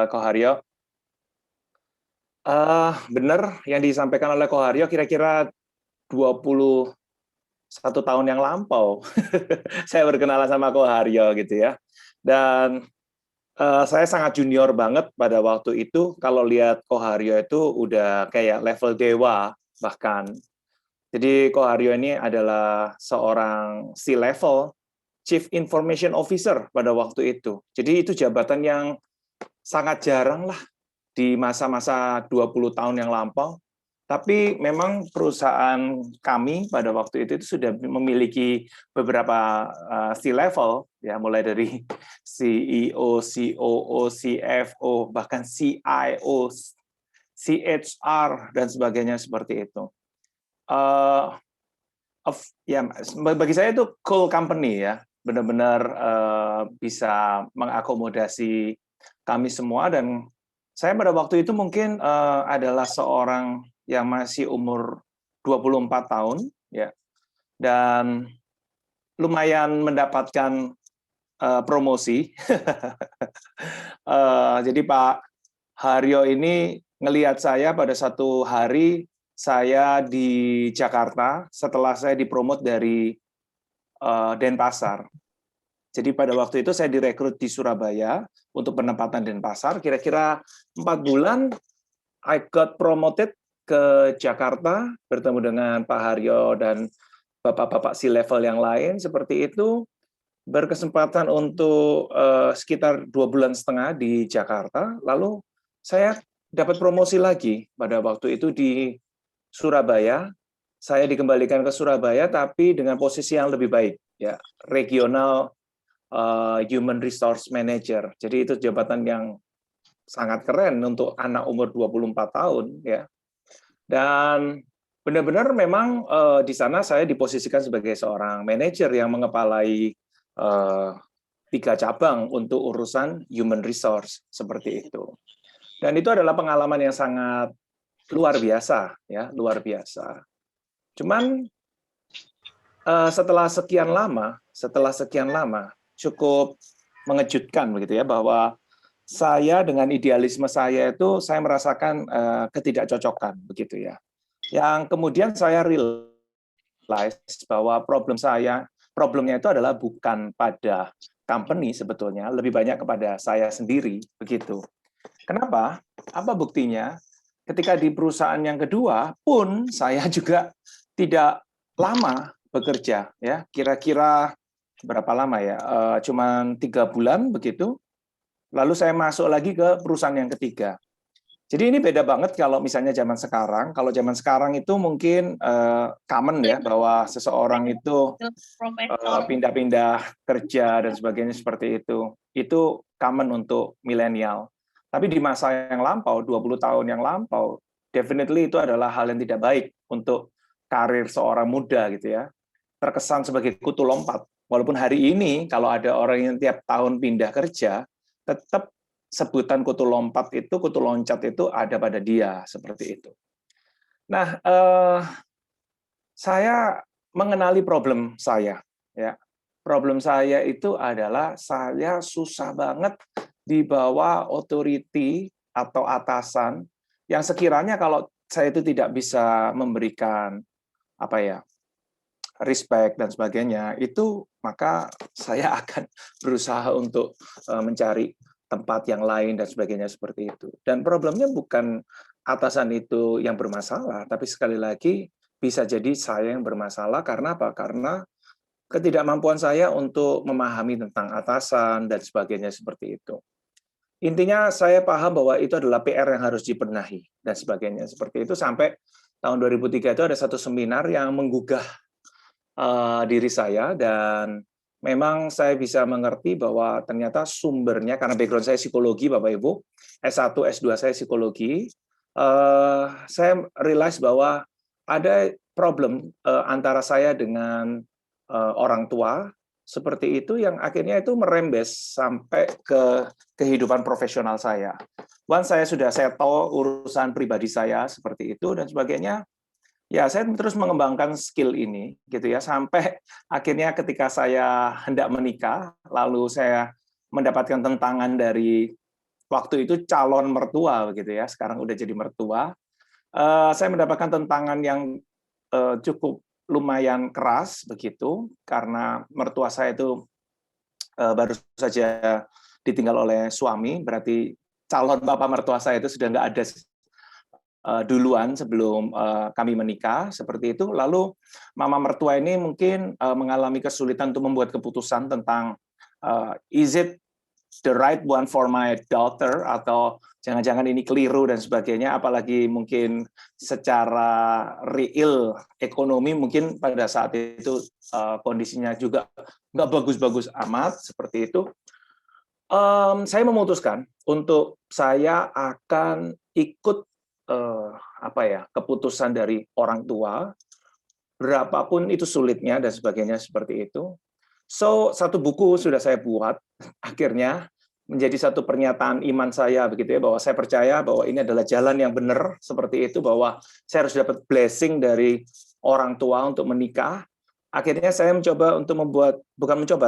Koharyo. Benar yang disampaikan oleh Koharyo kira-kira 21 tahun yang lampau, saya berkenalan sama Koharyo gitu ya. Dan saya sangat junior banget pada waktu itu, kalau lihat Koharyo itu udah kayak level dewa bahkan. Jadi Koharyo ini adalah seorang C-level, Chief Information Officer pada waktu itu. Jadi itu jabatan yang sangat jarang lah di masa-masa 20 tahun yang lampau. Tapi memang perusahaan kami pada waktu itu sudah memiliki beberapa C-level, ya mulai dari CEO, COO, CFO, bahkan CIO, CHR, dan sebagainya seperti itu. Ya, bagi saya itu cool company ya, benar-benar bisa mengakomodasi kami semua, dan saya pada waktu itu mungkin adalah seorang yang masih umur 24 tahun ya, dan lumayan mendapatkan promosi. Jadi Pak Haryo ini ngelihat saya pada satu hari saya di Jakarta setelah saya dipromot dari Denpasar. Jadi pada waktu itu saya direkrut di Surabaya untuk penempatan Denpasar. Kira-kira 4 bulan, I got promoted ke Jakarta, bertemu dengan Pak Haryo dan bapak-bapak C-level yang lain seperti itu. Berkesempatan untuk sekitar 2,5 bulan di Jakarta. Lalu saya dapat promosi lagi pada waktu itu di Surabaya. Saya dikembalikan ke Surabaya, tapi dengan posisi yang lebih baik, ya, regional Human Resource Manager. Jadi itu jabatan yang sangat keren untuk anak umur 24 tahun, ya. Dan benar-benar memang di sana saya diposisikan sebagai seorang manajer yang mengepalai 3 cabang untuk urusan human resource seperti itu. Dan itu adalah pengalaman yang sangat luar biasa, ya, luar biasa. Cuman setelah sekian lama cukup mengejutkan begitu ya, bahwa saya dengan idealisme saya itu saya merasakan ketidakcocokan begitu ya. Yang kemudian saya realize bahwa problemnya itu adalah bukan pada company sebetulnya, lebih banyak kepada saya sendiri begitu. Kenapa? Apa buktinya? Ketika di perusahaan yang kedua pun saya juga tidak lama bekerja, ya, kira-kira berapa lama ya? Cuman 3 bulan begitu. Lalu saya masuk lagi ke perusahaan yang ketiga. Jadi ini beda banget kalau misalnya zaman sekarang. Kalau zaman sekarang itu mungkin common ya, bahwa seseorang itu pindah-pindah kerja dan sebagainya seperti itu. Itu common untuk milenial. Tapi di masa yang lampau, 20 tahun yang lampau, definitely itu adalah hal yang tidak baik untuk karir seorang muda gitu ya. Terkesan sebagai kutu lompat. Walaupun hari ini kalau ada orang yang tiap tahun pindah kerja, tetap sebutan kutu lompat itu, kutu loncat itu ada pada dia seperti itu. Nah, saya mengenali problem saya, ya. Problem saya itu adalah saya susah banget di bawah authority atau atasan yang sekiranya kalau saya itu tidak bisa memberikan apa ya, respect dan sebagainya, itu maka saya akan berusaha untuk mencari tempat yang lain dan sebagainya seperti itu. Dan problemnya bukan atasan itu yang bermasalah, tapi sekali lagi bisa jadi saya yang bermasalah. Karena apa? Karena ketidakmampuan saya untuk memahami tentang atasan dan sebagainya seperti itu. Intinya saya paham bahwa itu adalah PR yang harus dibenahi dan sebagainya seperti itu, sampai tahun 2003 itu ada satu seminar yang menggugah diri saya, dan memang saya bisa mengerti bahwa ternyata sumbernya, karena background saya psikologi Bapak Ibu, S1, S2 saya psikologi, saya realize bahwa ada problem antara saya dengan orang tua seperti itu, yang akhirnya itu merembes sampai ke kehidupan profesional saya. Once saya sudah settle urusan pribadi saya seperti itu dan sebagainya, ya saya terus mengembangkan skill ini gitu ya, sampai akhirnya ketika saya hendak menikah, lalu saya mendapatkan tentangan dari waktu itu calon mertua begitu ya, sekarang udah jadi mertua. Saya mendapatkan tantangan yang cukup lumayan keras begitu, karena mertua saya itu baru saja ditinggal oleh suami, berarti calon bapak mertua saya itu sudah nggak ada duluan sebelum kami menikah, seperti itu. Lalu mama mertua ini mungkin mengalami kesulitan untuk membuat keputusan tentang is it the right one for my daughter, atau jangan-jangan ini keliru dan sebagainya, apalagi mungkin secara real ekonomi mungkin pada saat itu kondisinya juga nggak bagus-bagus amat, seperti itu. Saya memutuskan untuk saya akan ikut keputusan dari orang tua, berapapun itu sulitnya dan sebagainya, seperti itu. So, satu buku sudah saya buat, akhirnya menjadi satu pernyataan iman saya begitu ya, bahwa saya percaya bahwa ini adalah jalan yang benar, seperti itu, bahwa saya harus dapat blessing dari orang tua untuk menikah. Akhirnya saya mencoba untuk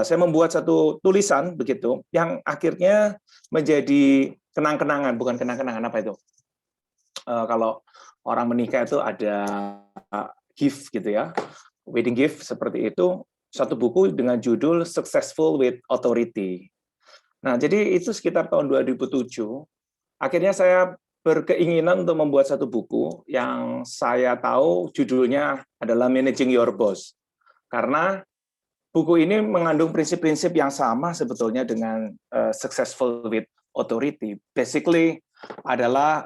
saya membuat satu tulisan begitu, yang akhirnya menjadi kenang-kenangan, bukan kenang-kenangan apa itu? Kalau orang menikah itu ada gift gitu ya, wedding gift seperti itu, satu buku dengan judul Successful with Authority. Nah, jadi itu sekitar tahun 2007. Akhirnya saya berkeinginan untuk membuat satu buku yang saya tahu judulnya adalah Managing Your Boss. Karena buku ini mengandung prinsip-prinsip yang sama sebetulnya dengan Successful with Authority. Basically adalah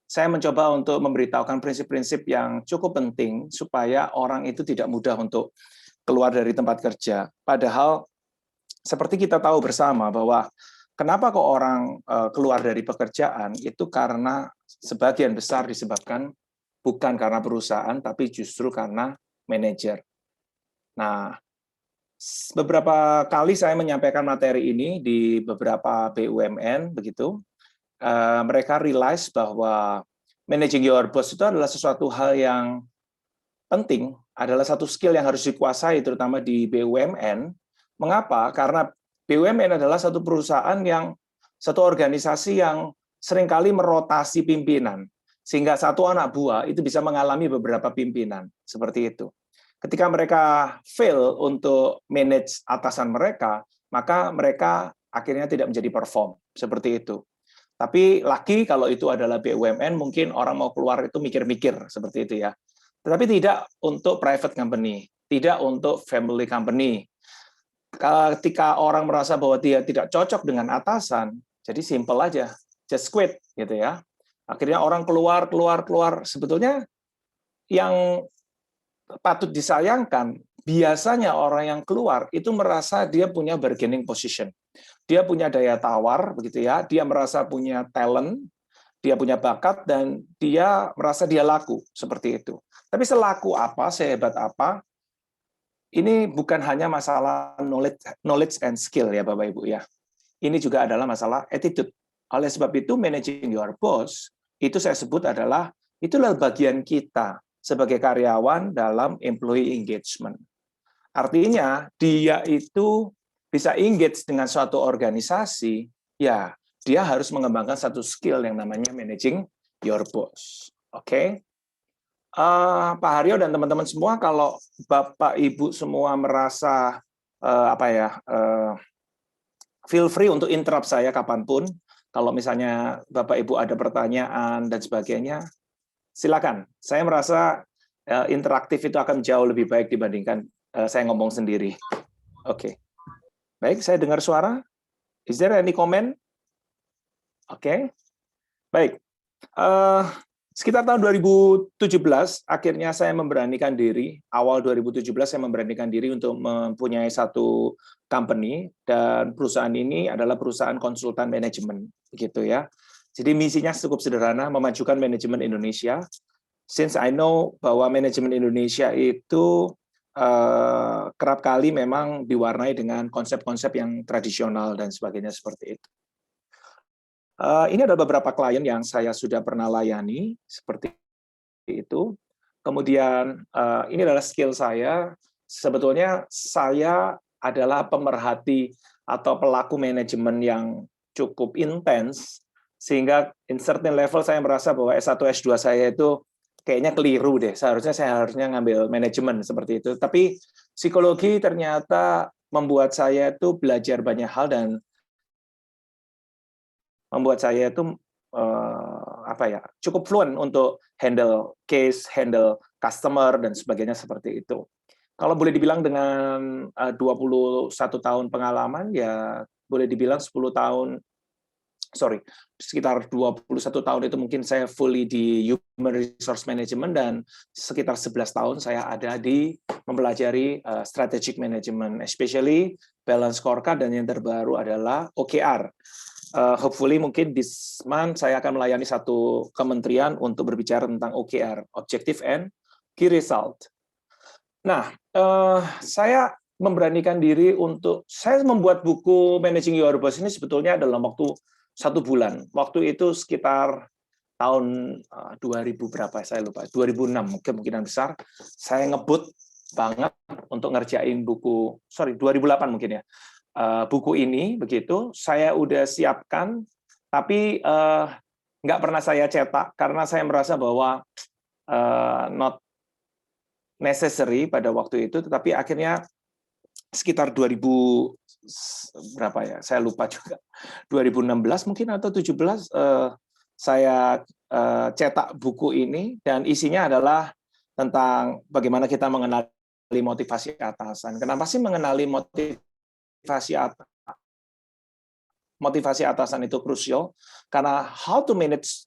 saya mencoba untuk memberitahukan prinsip-prinsip yang cukup penting supaya orang itu tidak mudah untuk keluar dari tempat kerja. Padahal seperti kita tahu bersama bahwa kenapa kok orang keluar dari pekerjaan itu karena sebagian besar disebabkan bukan karena perusahaan tapi justru karena manajer. Nah, beberapa kali saya menyampaikan materi ini di beberapa BUMN begitu. Mereka realize bahwa managing your boss itu adalah sesuatu hal yang penting, adalah satu skill yang harus dikuasai terutama di BUMN. Mengapa? Karena BUMN adalah satu perusahaan satu organisasi yang seringkali merotasi pimpinan, sehingga satu anak buah itu bisa mengalami beberapa pimpinan, seperti itu. Ketika mereka fail untuk manage atasan mereka, maka mereka akhirnya tidak menjadi perform, seperti itu. Tapi lagi kalau itu adalah BUMN, mungkin orang mau keluar itu mikir-mikir, seperti itu ya. Tetapi tidak untuk private company, tidak untuk family company. Ketika orang merasa bahwa dia tidak cocok dengan atasan, jadi simple aja, just quit gitu ya. Akhirnya orang keluar. Sebetulnya yang patut disayangkan, biasanya orang yang keluar itu merasa dia punya bargaining position. Dia punya daya tawar begitu ya, dia merasa punya talent, dia punya bakat, dan dia merasa dia laku, seperti itu. Tapi selaku apa, sehebat apa, ini bukan hanya masalah knowledge and skill ya Bapak Ibu ya. Ini juga adalah masalah attitude. Oleh sebab itu managing your boss itu saya sebut itulah bagian kita sebagai karyawan dalam employee engagement. Artinya dia itu bisa engage dengan suatu organisasi, ya dia harus mengembangkan satu skill yang namanya managing your boss. Oke? Pak Haryo dan teman-teman semua, kalau Bapak Ibu semua merasa feel free untuk interrupt saya kapanpun. Kalau misalnya Bapak Ibu ada pertanyaan dan sebagainya, silakan. Saya merasa interaktif itu akan jauh lebih baik dibandingkan saya ngomong sendiri. Oke. Baik, saya dengar suara. Is there any comment? Oke. Baik. Sekitar tahun 2017, akhirnya saya memberanikan diri, awal 2017 saya memberanikan diri untuk mempunyai satu company, dan perusahaan ini adalah perusahaan konsultan manajemen, gitu ya. Jadi misinya cukup sederhana, memajukan manajemen Indonesia. Since I know bahwa manajemen Indonesia itu kerap kali memang diwarnai dengan konsep-konsep yang tradisional dan sebagainya seperti itu. Ini adalah beberapa klien yang saya sudah pernah layani, seperti itu. Kemudian ini adalah skill saya. Sebetulnya saya adalah pemerhati atau pelaku manajemen yang cukup intens, sehingga in certain level saya merasa bahwa S1, S2 saya itu kayaknya keliru deh. Saya harusnya ngambil manajemen seperti itu. Tapi psikologi ternyata membuat saya itu belajar banyak hal dan membuat saya itu cukup fluent untuk handle case, handle customer dan sebagainya seperti itu. Kalau boleh dibilang dengan 21 tahun pengalaman, ya boleh dibilang sekitar 21 tahun itu mungkin saya fully di human resource management, dan sekitar 11 tahun saya ada di mempelajari strategic management, especially balance scorecard, dan yang terbaru adalah OKR. Hopefully mungkin this month saya akan melayani satu kementerian untuk berbicara tentang OKR, Objective and Key Result. Nah, saya memberanikan diri untuk saya membuat buku Managing Your Boss ini sebetulnya dalam waktu 1 bulan. Waktu itu sekitar tahun 2000 berapa saya lupa, 2006 kemungkinan besar saya ngebut banget untuk ngerjain 2008 mungkin ya. Buku ini begitu saya udah siapkan, tapi nggak pernah saya cetak karena saya merasa bahwa not necessary pada waktu itu. Tetapi akhirnya sekitar 2000 berapa ya, saya lupa juga, 2016 mungkin atau 17 saya cetak buku ini, dan isinya adalah tentang bagaimana kita mengenali motivasi atasan. Kenapa sih mengenali motivasi atasan itu krusial? Karena how to manage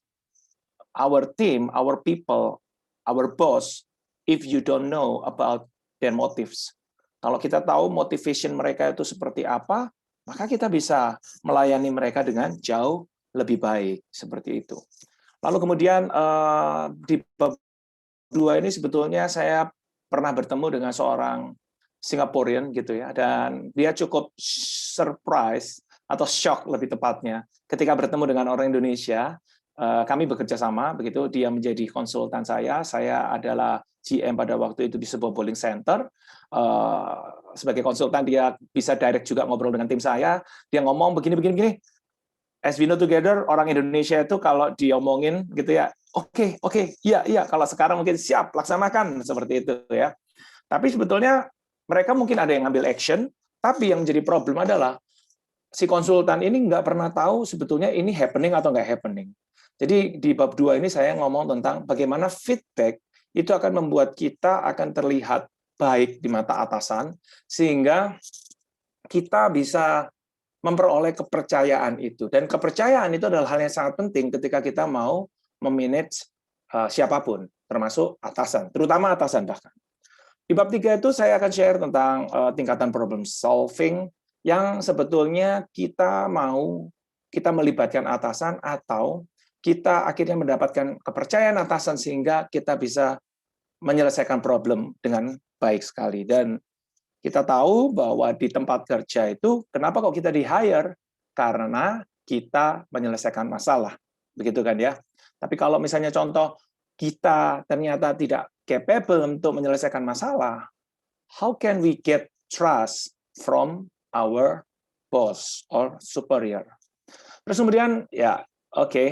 our team, our people, our boss, if you don't know about their motives. Kalau kita tahu motivation mereka itu seperti apa, maka kita bisa melayani mereka dengan jauh lebih baik, seperti itu. Lalu kemudian di bab 2 ini sebetulnya saya pernah bertemu dengan seorang Singaporean gitu ya, dan dia cukup surprise atau shock lebih tepatnya ketika bertemu dengan orang Indonesia. Kami bekerja sama begitu, dia menjadi konsultan saya adalah GM pada waktu itu di sebuah bowling center. Sebagai konsultan dia bisa direct juga ngobrol dengan tim saya, dia ngomong begini. As we know together, orang Indonesia itu kalau diomongin gitu ya, oke, iya, kalau sekarang mungkin siap, laksanakan, seperti itu ya. Tapi sebetulnya mereka mungkin ada yang ngambil action, tapi yang jadi problem adalah si konsultan ini nggak pernah tahu sebetulnya ini happening atau nggak happening. Jadi di bab 2 ini saya ngomong tentang bagaimana feedback itu akan membuat kita akan terlihat baik di mata atasan, sehingga kita bisa memperoleh kepercayaan itu. Dan kepercayaan itu adalah hal yang sangat penting ketika kita mau memanage siapapun, termasuk atasan, terutama atasan bahkan. Di bab 3 itu saya akan share tentang tingkatan problem solving yang sebetulnya kita melibatkan atasan atau kita akhirnya mendapatkan kepercayaan atasan sehingga kita bisa menyelesaikan problem dengan baik sekali. Dan kita tahu bahwa di tempat kerja itu kenapa kok kita di-hire? Karena kita menyelesaikan masalah. Begitu kan ya? Tapi kalau misalnya contoh kita ternyata tidak capable untuk menyelesaikan masalah, how can we get trust from our boss or superior? Terus kemudian ya,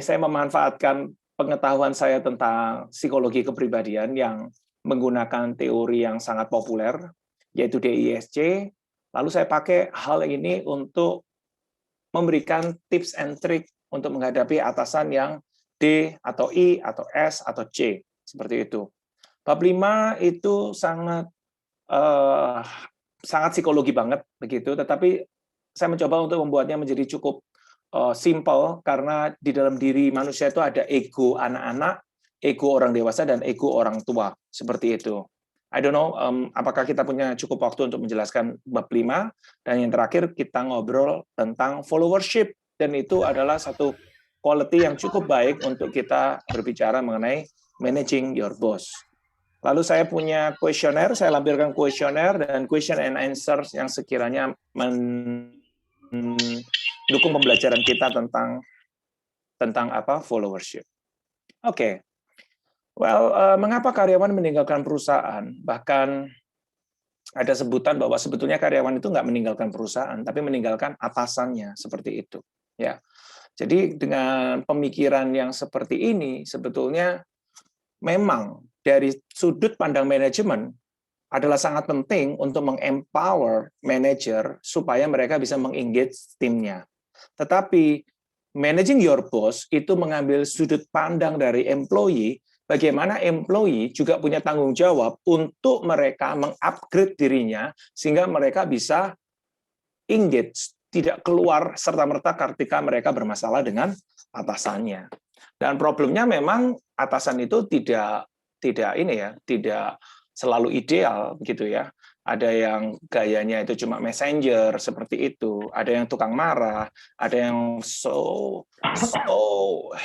saya memanfaatkan pengetahuan saya tentang psikologi kepribadian yang menggunakan teori yang sangat populer, yaitu DISC. Lalu saya pakai hal ini untuk memberikan tips and trick untuk menghadapi atasan yang D atau I atau S atau C, seperti itu. Bab 5 itu sangat psikologi banget begitu, tetapi saya mencoba untuk membuatnya menjadi cukup simple, karena di dalam diri manusia itu ada ego anak-anak, ego orang dewasa, dan ego orang tua, seperti itu. I don't know apakah kita punya cukup waktu untuk menjelaskan bab 5, dan yang terakhir kita ngobrol tentang followership, dan itu adalah satu quality yang cukup baik untuk kita berbicara mengenai managing your boss. Lalu saya punya kuesioner, saya lampirkan kuesioner dan question and answer yang sekiranya mendukung pembelajaran kita tentang followership. Oke. Well, mengapa karyawan meninggalkan perusahaan? Bahkan ada sebutan bahwa sebetulnya karyawan itu nggak meninggalkan perusahaan, tapi meninggalkan atasannya, seperti itu. Ya. Jadi dengan pemikiran yang seperti ini sebetulnya memang dari sudut pandang manajemen adalah sangat penting untuk mengempower manager supaya mereka bisa mengengage timnya. Tetapi managing your boss itu mengambil sudut pandang dari employee, bagaimana employee juga punya tanggung jawab untuk mereka mengupgrade dirinya sehingga mereka bisa engage, tidak keluar serta-merta ketika mereka bermasalah dengan atasannya. Dan problemnya memang atasan itu tidak selalu ideal gitu ya. Ada yang gayanya itu cuma messenger seperti itu, ada yang tukang marah, ada yang so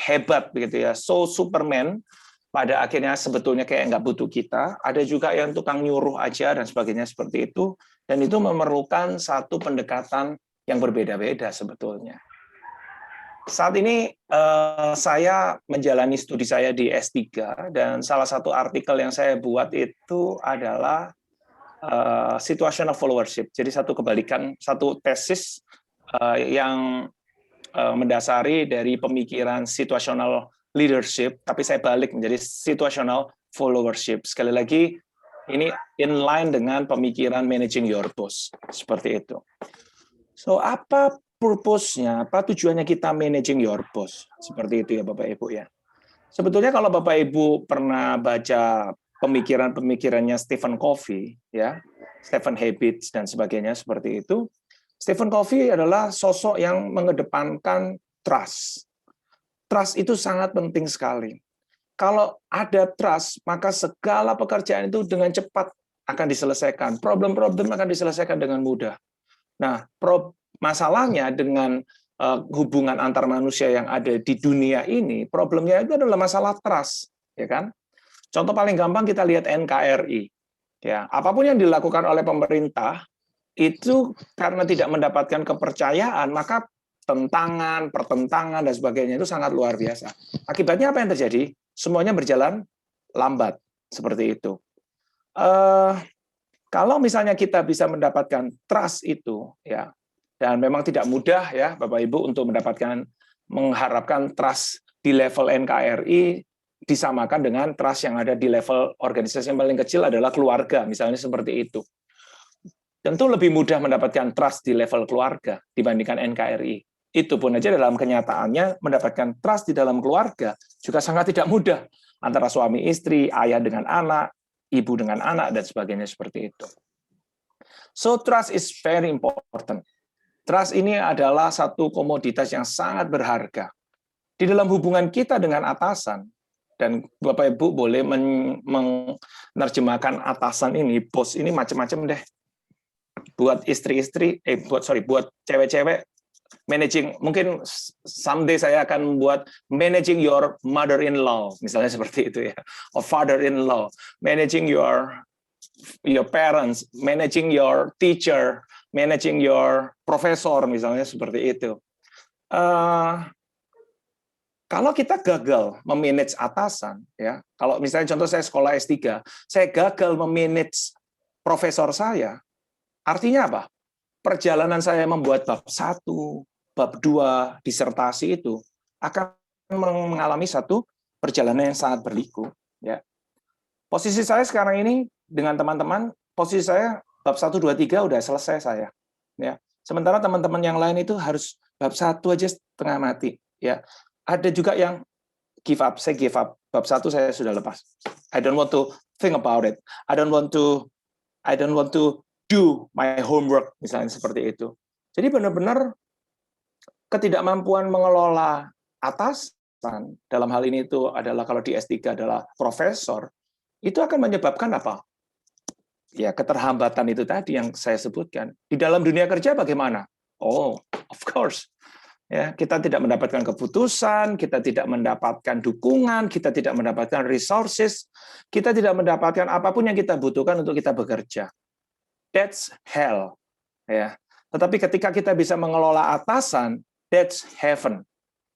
hebat begitu ya, so Superman pada akhirnya sebetulnya kayak nggak butuh kita. Ada juga yang tukang nyuruh aja dan sebagainya seperti itu, dan itu memerlukan satu pendekatan yang berbeda-beda sebetulnya. Saat ini saya menjalani studi saya di S3 dan salah satu artikel yang saya buat itu adalah situational followership. Jadi satu tesis yang mendasari dari pemikiran situational leadership, tapi saya balik menjadi situational followership. Sekali lagi, ini inline dengan pemikiran managing your boss. Seperti itu. So, apa purpose-nya, apa tujuannya kita managing your boss? Seperti itu ya Bapak Ibu ya. Sebetulnya kalau Bapak Ibu pernah baca pemikiran-pemikirannya Stephen Covey, ya, Stephen Habits dan sebagainya seperti itu, Stephen Covey adalah sosok yang mengedepankan trust. Trust itu sangat penting sekali. Kalau ada trust, maka segala pekerjaan itu dengan cepat akan diselesaikan. Problem-problem akan diselesaikan dengan mudah. Nah, masalahnya dengan hubungan antar manusia yang ada di dunia ini, problemnya itu adalah masalah trust, ya kan? Contoh paling gampang kita lihat NKRI. Ya, apapun yang dilakukan oleh pemerintah itu karena tidak mendapatkan kepercayaan, maka pertentangan dan sebagainya itu sangat luar biasa. Akibatnya apa yang terjadi? Semuanya berjalan lambat seperti itu. Kalau misalnya kita bisa mendapatkan trust itu, ya, dan memang tidak mudah ya Bapak Ibu untuk mengharapkan trust di level NKRI disamakan dengan trust yang ada di level organisasi yang paling kecil adalah keluarga, misalnya seperti itu. Tentu lebih mudah mendapatkan trust di level keluarga dibandingkan NKRI. Itu pun aja dalam kenyataannya mendapatkan trust di dalam keluarga juga sangat tidak mudah antara suami istri, ayah dengan anak, ibu dengan anak, dan sebagainya seperti itu. So, trust is very important. Trust ini adalah satu komoditas yang sangat berharga. Di dalam hubungan kita dengan atasan, dan Bapak Ibu boleh menerjemahkan atasan ini, bos ini macam-macam deh. Buat istri-istri, buat cewek-cewek, managing, mungkin someday saya akan membuat managing your mother-in-law, misalnya seperti itu ya, or father-in-law, managing your parents, managing your teacher, managing your professor, misalnya seperti itu. Kalau kita gagal memanage atasan, ya, kalau misalnya contoh saya sekolah S3, saya gagal memanage profesor saya, artinya apa? Perjalanan saya membuat bab 1, bab 2, disertasi itu akan mengalami satu perjalanan yang sangat berliku. Ya. Posisi saya sekarang ini dengan teman-teman, posisi saya bab 1, 2, 3 udah selesai saya. Ya. Sementara teman-teman yang lain itu harus bab 1 aja setengah mati. Ya. Ada juga yang give up, saya give up. Bab 1 saya sudah lepas. I don't want to think about it. I don't want to do my homework, misalnya seperti itu. Jadi benar-benar ketidakmampuan mengelola atasan, dalam hal ini itu adalah kalau di S3 adalah profesor, itu akan menyebabkan apa? Ya, keterhambatan itu tadi yang saya sebutkan. Di dalam dunia kerja bagaimana? Oh, of course. Ya, kita tidak mendapatkan keputusan, kita tidak mendapatkan dukungan, kita tidak mendapatkan resources, kita tidak mendapatkan apapun yang kita butuhkan untuk kita bekerja. That's hell. Ya. Tetapi ketika kita bisa mengelola atasan, that's heaven.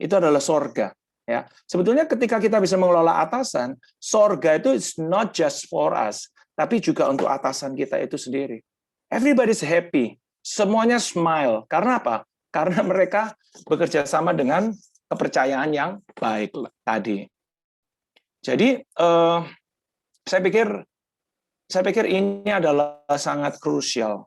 Itu adalah sorga. Ya. Sebetulnya ketika kita bisa mengelola atasan, sorga itu is not just for us, tapi juga untuk atasan kita itu sendiri. Everybody's happy. Semuanya smile. Karena apa? Karena mereka bekerja sama dengan kepercayaan yang baik tadi. Jadi saya pikir ini adalah sangat krusial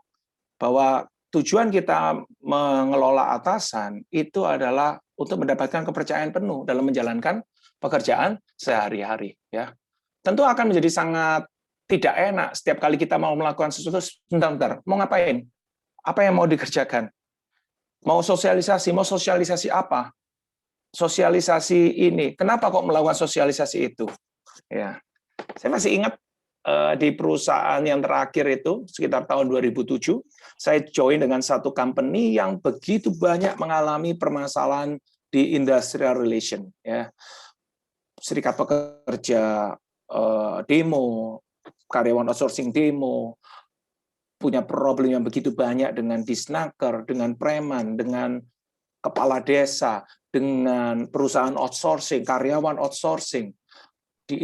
bahwa tujuan kita mengelola atasan itu adalah untuk mendapatkan kepercayaan penuh dalam menjalankan pekerjaan sehari-hari. Ya, tentu akan menjadi sangat tidak enak setiap kali kita mau melakukan sesuatu. Sebentar, mau ngapain? Apa yang mau dikerjakan? Mau sosialisasi apa? Sosialisasi ini. Kenapa kok melakukan sosialisasi itu? Ya, saya masih ingat di perusahaan yang terakhir itu sekitar tahun 2007, saya join dengan satu company yang begitu banyak mengalami permasalahan di industrial relation. Ya, serikat pekerja demo, karyawan outsourcing demo, punya problem yang begitu banyak dengan disnaker, dengan preman, dengan kepala desa, dengan perusahaan outsourcing, karyawan outsourcing. Di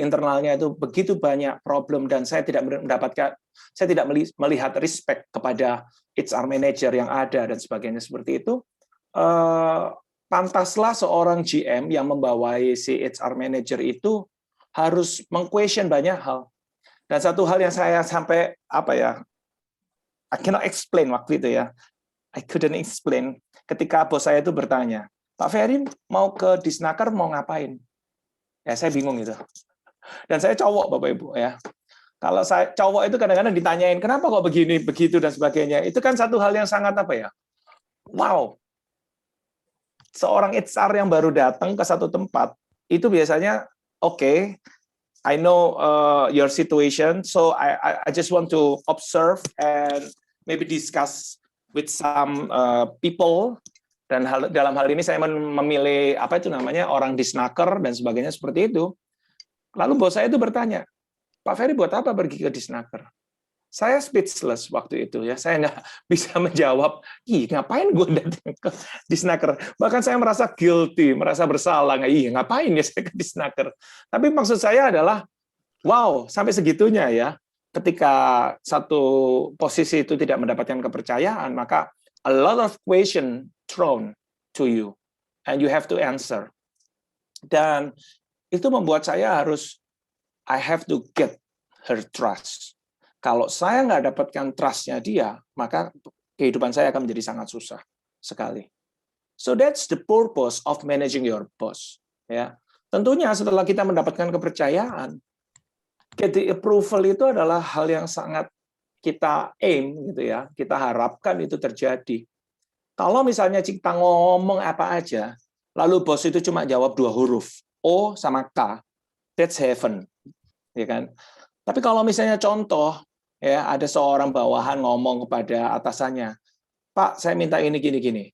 internalnya itu begitu banyak problem, dan saya tidak melihat respect kepada HR manager yang ada dan sebagainya seperti itu. Pantaslah seorang GM yang membawai si HR manager itu harus meng-question banyak hal. Dan satu hal yang saya sampai I cannot explain waktu itu ya. I couldn't explain ketika bos saya itu bertanya, Pak Ferry mau ke Disnaker mau ngapain? Ya saya bingung gitu. Dan saya cowok Bapak Ibu ya. Kalau saya cowok itu kadang-kadang ditanyain kenapa kok begini begitu dan sebagainya. Itu kan satu hal yang sangat wow. Seorang HR yang baru datang ke satu tempat itu biasanya okay, I know your situation, so I just want to observe and maybe discuss with some people. Dan dalam hal ini saya memilih orang disnaker dan sebagainya seperti itu. Lalu bos saya itu bertanya, Pak Ferry buat apa pergi ke disnaker? Saya speechless waktu itu ya, saya nggak bisa menjawab. Ngapain gue datang ke disnaker? Bahkan saya merasa guilty, merasa bersalah. Ngapain ya saya ke disnaker? Tapi maksud saya adalah, wow, sampai segitunya ya. Ketika satu posisi itu tidak mendapatkan kepercayaan, maka a lot of question thrown to you, and you have to answer. Dan itu membuat saya I have to get her trust. Kalau saya nggak dapatkan trust-nya dia, maka kehidupan saya akan menjadi sangat susah sekali. So that's the purpose of managing your boss. Ya, tentunya setelah kita mendapatkan kepercayaan, get the approval itu adalah hal yang sangat kita aim gitu ya, kita harapkan itu terjadi. Kalau misalnya kita ngomong apa aja, lalu bos itu cuma jawab 2 huruf, O sama K, that's heaven, ya kan? Tapi kalau misalnya contoh, ya ada seorang bawahan ngomong kepada atasannya, Pak, saya minta ini gini-gini.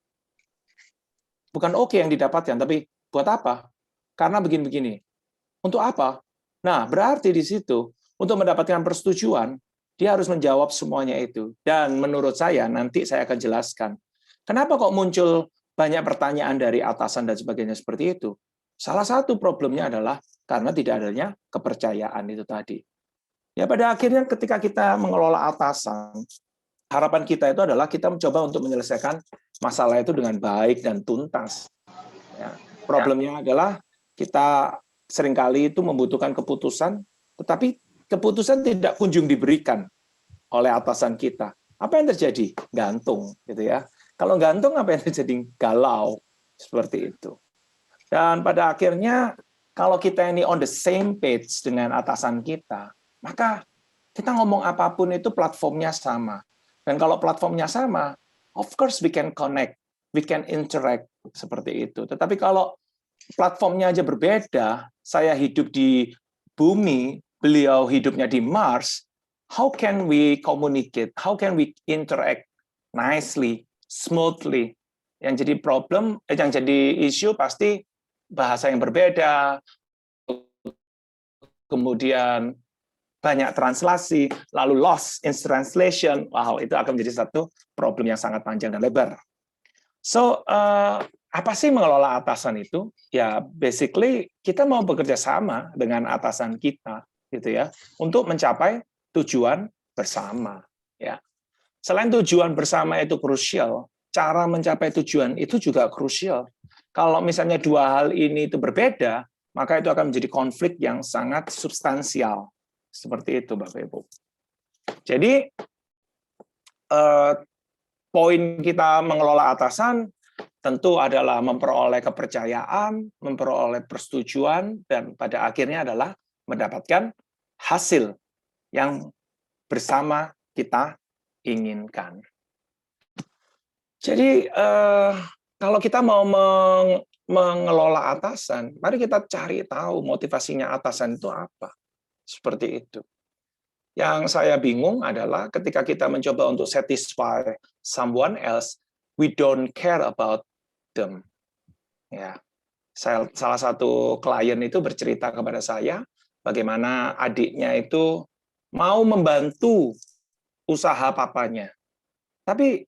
Bukan oke yang didapatkan, tapi buat apa? Karena begini-begini. Untuk apa? Nah, berarti di situ untuk mendapatkan persetujuan, dia harus menjawab semuanya itu. Dan menurut saya, nanti saya akan jelaskan. Kenapa kok muncul banyak pertanyaan dari atasan dan sebagainya seperti itu? Salah satu problemnya adalah karena tidak adanya kepercayaan itu tadi. Ya pada akhirnya ketika kita mengelola atasan, harapan kita itu adalah kita mencoba untuk menyelesaikan masalah itu dengan baik dan tuntas. Ya, problemnya adalah kita seringkali itu membutuhkan keputusan, tetapi keputusan tidak kunjung diberikan oleh atasan kita. Apa yang terjadi? Gantung, gitu ya. Kalau gantung apa yang terjadi? Galau, seperti itu. Dan pada akhirnya kalau kita ini on the same page dengan atasan kita, maka kita ngomong apapun itu platformnya sama. Dan kalau platformnya sama, of course we can connect, we can interact, seperti itu. Tetapi kalau platformnya aja berbeda, saya hidup di bumi, beliau hidupnya di Mars, how can we communicate? How can we interact nicely, smoothly? Yang jadi problem, yang jadi isu pasti bahasa yang berbeda, kemudian banyak translasi, lalu loss in translation. Wow, itu akan menjadi satu problem yang sangat panjang dan lebar. So, apa sih mengelola atasan itu? Ya, basically kita mau bekerja sama dengan atasan kita, gitu ya, untuk mencapai tujuan bersama. Ya, selain tujuan bersama itu krusial, cara mencapai tujuan itu juga krusial. Kalau misalnya dua hal ini itu berbeda, maka itu akan menjadi konflik yang sangat substansial. Seperti itu, Bapak Ibu. Jadi, poin kita mengelola atasan tentu adalah memperoleh kepercayaan, memperoleh persetujuan, dan pada akhirnya adalah mendapatkan hasil yang bersama kita inginkan. Jadi, kalau kita mau mengelola atasan, mari kita cari tahu motivasinya atasan itu apa. Seperti itu. Yang saya bingung adalah ketika kita mencoba untuk satisfy someone else, we don't care about them. Ya, salah satu klien itu bercerita kepada saya bagaimana adiknya itu mau membantu usaha papanya, tapi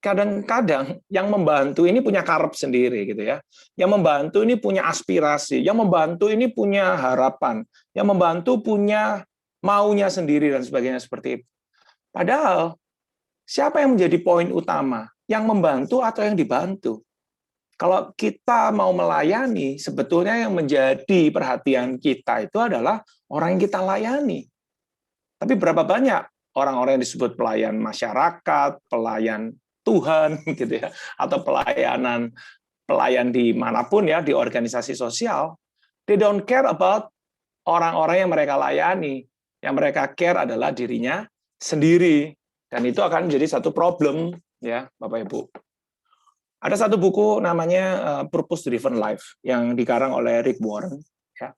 kadang-kadang yang membantu ini punya karep sendiri gitu ya. Yang membantu ini punya aspirasi, yang membantu ini punya harapan, yang membantu punya maunya sendiri dan sebagainya seperti itu. Padahal siapa yang menjadi poin utama? Yang membantu atau yang dibantu? Kalau kita mau melayani, sebetulnya yang menjadi perhatian kita itu adalah orang yang kita layani. Tapi berapa banyak orang-orang yang disebut pelayan masyarakat, pelayan Tuhan gitu ya, atau pelayan dimanapun ya, di organisasi sosial, they don't care about orang-orang yang mereka layani. Yang mereka care adalah dirinya sendiri, dan itu akan menjadi satu problem ya, Bapak Ibu. Ada satu buku namanya Purpose Driven Life yang dikarang oleh Rick Warren. Ya.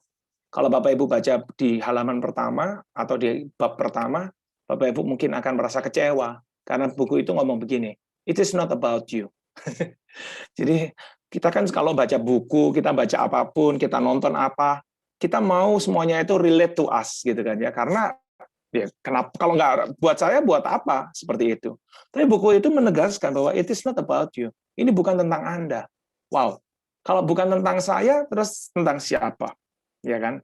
Kalau Bapak Ibu baca di halaman pertama atau di bab pertama, Bapak Ibu mungkin akan merasa kecewa karena buku itu ngomong begini. It is not about you. Jadi kita kan kalau baca buku, kita baca apapun, kita nonton apa, kita mau semuanya itu relate to us gitu kan ya. Karena ya kenapa kalau nggak buat saya buat apa seperti itu. Tapi buku itu menegaskan bahwa it is not about you. Ini bukan tentang Anda. Wow. Kalau bukan tentang saya, terus tentang siapa? Ya kan?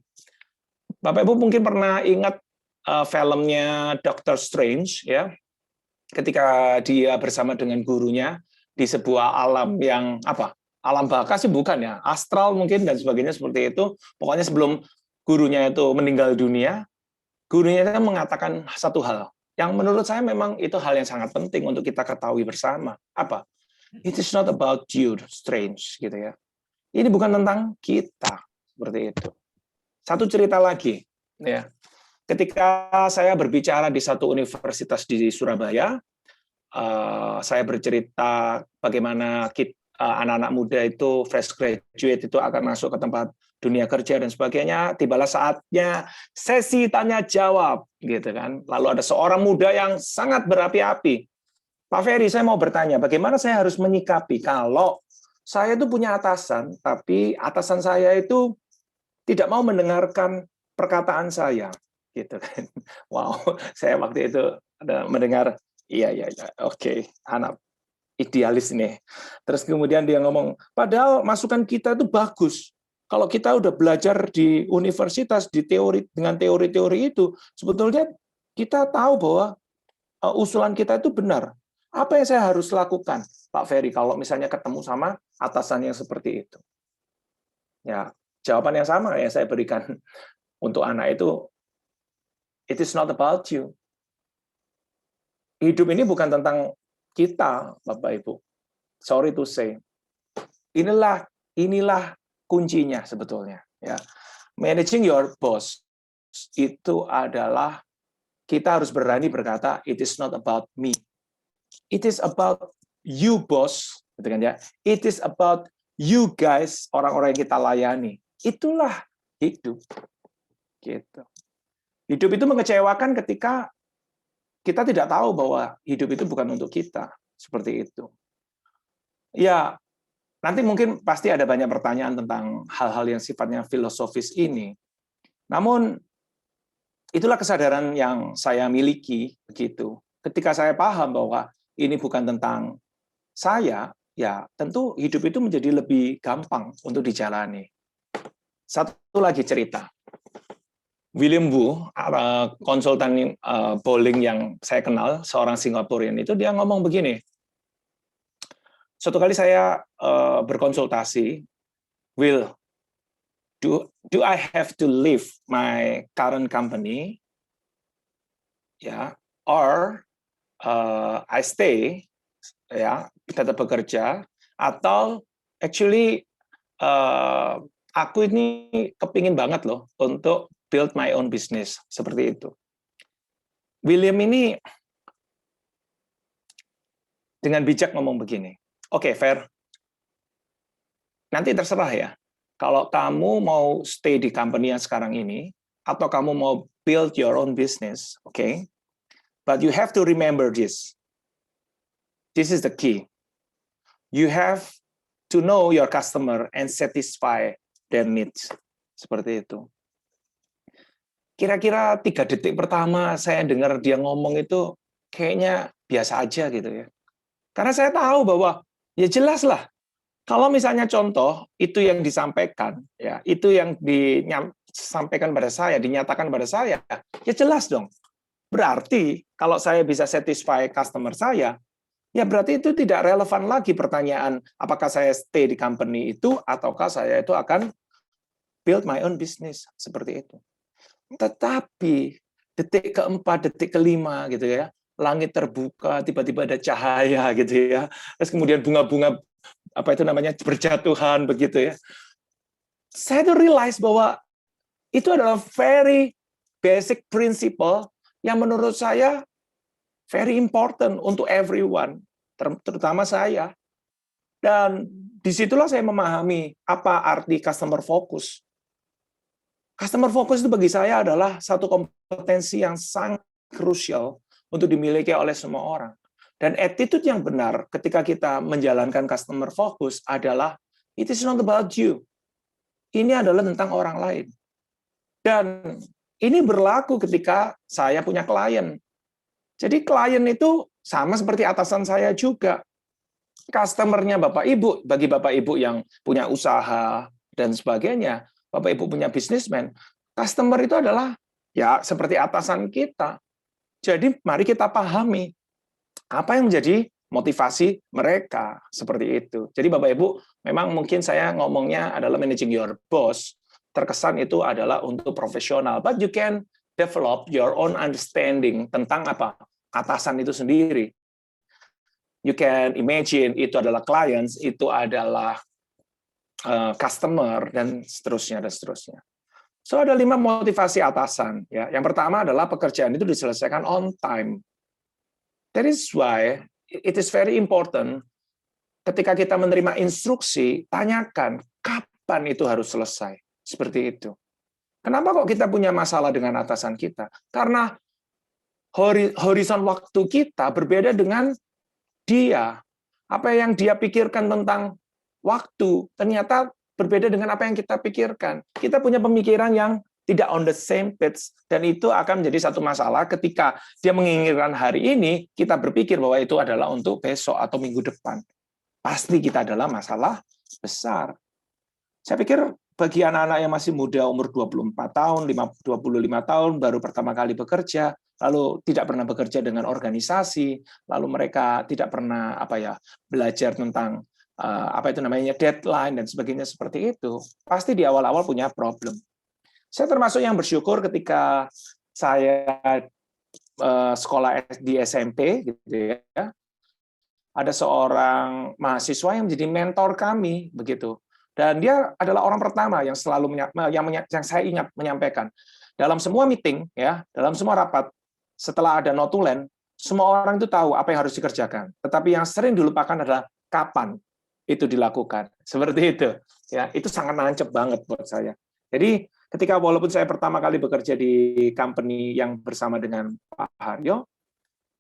Bapak Ibu mungkin pernah ingat filmnya Doctor Strange ya. Ketika dia bersama dengan gurunya di sebuah alam yang apa? Alam baka sih bukan ya, astral mungkin dan sebagainya seperti itu. Pokoknya sebelum gurunya itu meninggal dunia, gurunya itu mengatakan satu hal yang menurut saya memang itu hal yang sangat penting untuk kita ketahui bersama. Apa? It is not about you, Strange, gitu ya. Ini bukan tentang kita, seperti itu. Satu cerita lagi, ya. Ketika saya berbicara di satu universitas di Surabaya, saya bercerita bagaimana anak-anak muda itu fresh graduate itu akan masuk ke tempat dunia kerja dan sebagainya. Tibalah saatnya sesi tanya jawab, gitu kan. Lalu ada seorang muda yang sangat berapi-api. Pak Ferry, saya mau bertanya, bagaimana saya harus menyikapi kalau saya itu punya atasan, tapi atasan saya itu tidak mau mendengarkan perkataan saya, gitu kan? Wow, saya waktu itu ada mendengar, iya, oke, anak idealis nih. Terus kemudian dia ngomong, padahal masukan kita itu bagus. Kalau kita udah belajar di universitas di teori dengan teori-teori itu, sebetulnya kita tahu bahwa usulan kita itu benar. Apa yang saya harus lakukan, Pak Ferry, kalau misalnya ketemu sama atasan yang seperti itu? Ya, jawaban yang sama yang saya berikan untuk anak itu, it is not about you. Hidup ini bukan tentang kita, Bapak Ibu. Sorry to say. Inilah kuncinya sebetulnya. Ya, managing your boss itu adalah kita harus berani berkata, it is not about me. It is about you, boss, gitu kan ya. It is about you guys, orang-orang yang kita layani. Itulah hidup. Gitu. Hidup itu mengecewakan ketika kita tidak tahu bahwa hidup itu bukan untuk kita, seperti itu. Ya, nanti mungkin pasti ada banyak pertanyaan tentang hal-hal yang sifatnya filosofis ini. Namun itulah kesadaran yang saya miliki begitu. Ketika saya paham bahwa ini bukan tentang saya, ya tentu hidup itu menjadi lebih gampang untuk dijalani. Satu lagi cerita. William Wu, konsultan bowling yang saya kenal, seorang Singaporean itu, dia ngomong begini, suatu kali saya berkonsultasi, Will, do I have to leave my current company, ya, or I stay, ya, tetap bekerja, atau actually aku ini kepingin banget loh untuk build my own business, seperti itu. William ini dengan bijak ngomong begini, oke, fair, nanti terserah ya, kalau kamu mau stay di company yang sekarang ini, atau kamu mau build your own business, oke, but you have to remember this. This is the key. You have to know your customer and satisfy their needs. Seperti itu. Kira-kira 3 detik pertama saya dengar dia ngomong itu kayaknya biasa aja gitu ya. Karena saya tahu bahwa ya jelas lah, kalau misalnya contoh itu yang disampaikan, ya itu yang disampaikan pada saya, dinyatakan pada saya, ya jelas dong. Berarti kalau saya bisa satisfy customer saya, ya berarti itu tidak relevan lagi pertanyaan apakah saya stay di company itu ataukah saya itu akan build my own business, seperti itu. Tetapi detik keempat, detik kelima gitu ya, langit terbuka, tiba-tiba ada cahaya gitu ya, terus kemudian bunga-bunga apa itu namanya berjatuhan begitu ya. Saya tuh realize bahwa itu adalah very basic principle yang menurut saya very important untuk everyone, terutama saya. Dan disitulah saya memahami apa arti customer focus. Customer focus itu bagi saya adalah satu kompetensi yang sangat krusial untuk dimiliki oleh semua orang. Dan attitude yang benar ketika kita menjalankan customer focus adalah it is not about you. Ini adalah tentang orang lain. Dan ini berlaku ketika saya punya klien. Jadi klien itu sama seperti atasan saya juga. Customer-nya Bapak Ibu, bagi Bapak Ibu yang punya usaha dan sebagainya, Bapak Ibu punya bisnismen, customer itu adalah ya seperti atasan kita. Jadi mari kita pahami apa yang menjadi motivasi mereka, seperti itu. Jadi Bapak Ibu, memang mungkin saya ngomongnya adalah managing your boss, terkesan itu adalah untuk profesional, but you can develop your own understanding tentang apa atasan itu sendiri. You can imagine itu adalah clients, itu adalah customer, dan seterusnya, dan seterusnya. So, ada 5 motivasi atasan. Ya. Yang pertama adalah pekerjaan itu diselesaikan on time. That is why it is very important ketika kita menerima instruksi, tanyakan kapan itu harus selesai. Seperti itu. Kenapa kok kita punya masalah dengan atasan kita? Karena horizon waktu kita berbeda dengan dia. Apa yang dia pikirkan tentang waktu ternyata berbeda dengan apa yang kita pikirkan. Kita punya pemikiran yang tidak on the same page, dan itu akan menjadi satu masalah ketika dia menginginkan hari ini, kita berpikir bahwa itu adalah untuk besok atau minggu depan. Pasti kita adalah masalah besar. Saya pikir bagi anak-anak yang masih muda, umur 24 tahun, 25 tahun, baru pertama kali bekerja, lalu tidak pernah bekerja dengan organisasi, lalu mereka tidak pernah belajar tentang apa itu namanya deadline dan sebagainya seperti itu, pasti di awal-awal punya problem. Saya termasuk yang bersyukur ketika saya sekolah di SMP, gitu ya, ada seorang mahasiswa yang menjadi mentor kami, begitu. Dan dia adalah orang pertama yang selalu yang saya ingat menyampaikan dalam semua meeting, ya, dalam semua rapat, setelah ada notulen, semua orang itu tahu apa yang harus dikerjakan. Tetapi yang sering dilupakan adalah kapan itu dilakukan. Seperti itu. Ya, itu sangat nancep banget buat saya. Jadi ketika walaupun saya pertama kali bekerja di company yang bersama dengan Pak Haryo,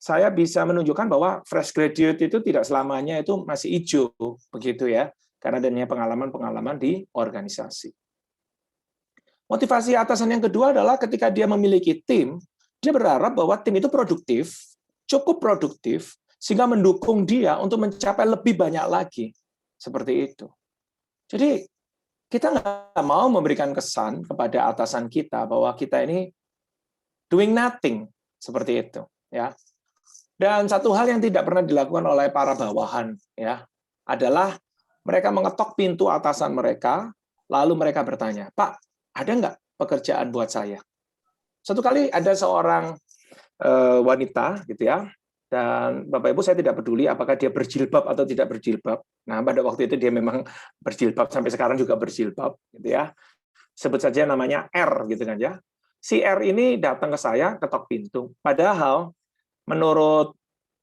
saya bisa menunjukkan bahwa fresh graduate itu tidak selamanya itu masih hijau, begitu ya, karena adanya pengalaman-pengalaman di organisasi. Motivasi atasan yang kedua adalah ketika dia memiliki tim, dia berharap bahwa tim itu produktif, cukup produktif, sehingga mendukung dia untuk mencapai lebih banyak lagi. Seperti itu. Jadi, kita nggak mau memberikan kesan kepada atasan kita bahwa kita ini doing nothing, seperti itu. Ya. Dan satu hal yang tidak pernah dilakukan oleh para bawahan, ya, adalah mereka mengetok pintu atasan mereka, lalu mereka bertanya, Pak, ada nggak pekerjaan buat saya? Satu kali ada seorang wanita, gitu ya, dan Bapak Ibu saya tidak peduli apakah dia berjilbab atau tidak berjilbab. Nah, pada waktu itu dia memang berjilbab, sampai sekarang juga berjilbab, gitu ya. Sebut saja namanya R, gitu kan ya. Si R ini datang ke saya, ketok pintu. Padahal menurut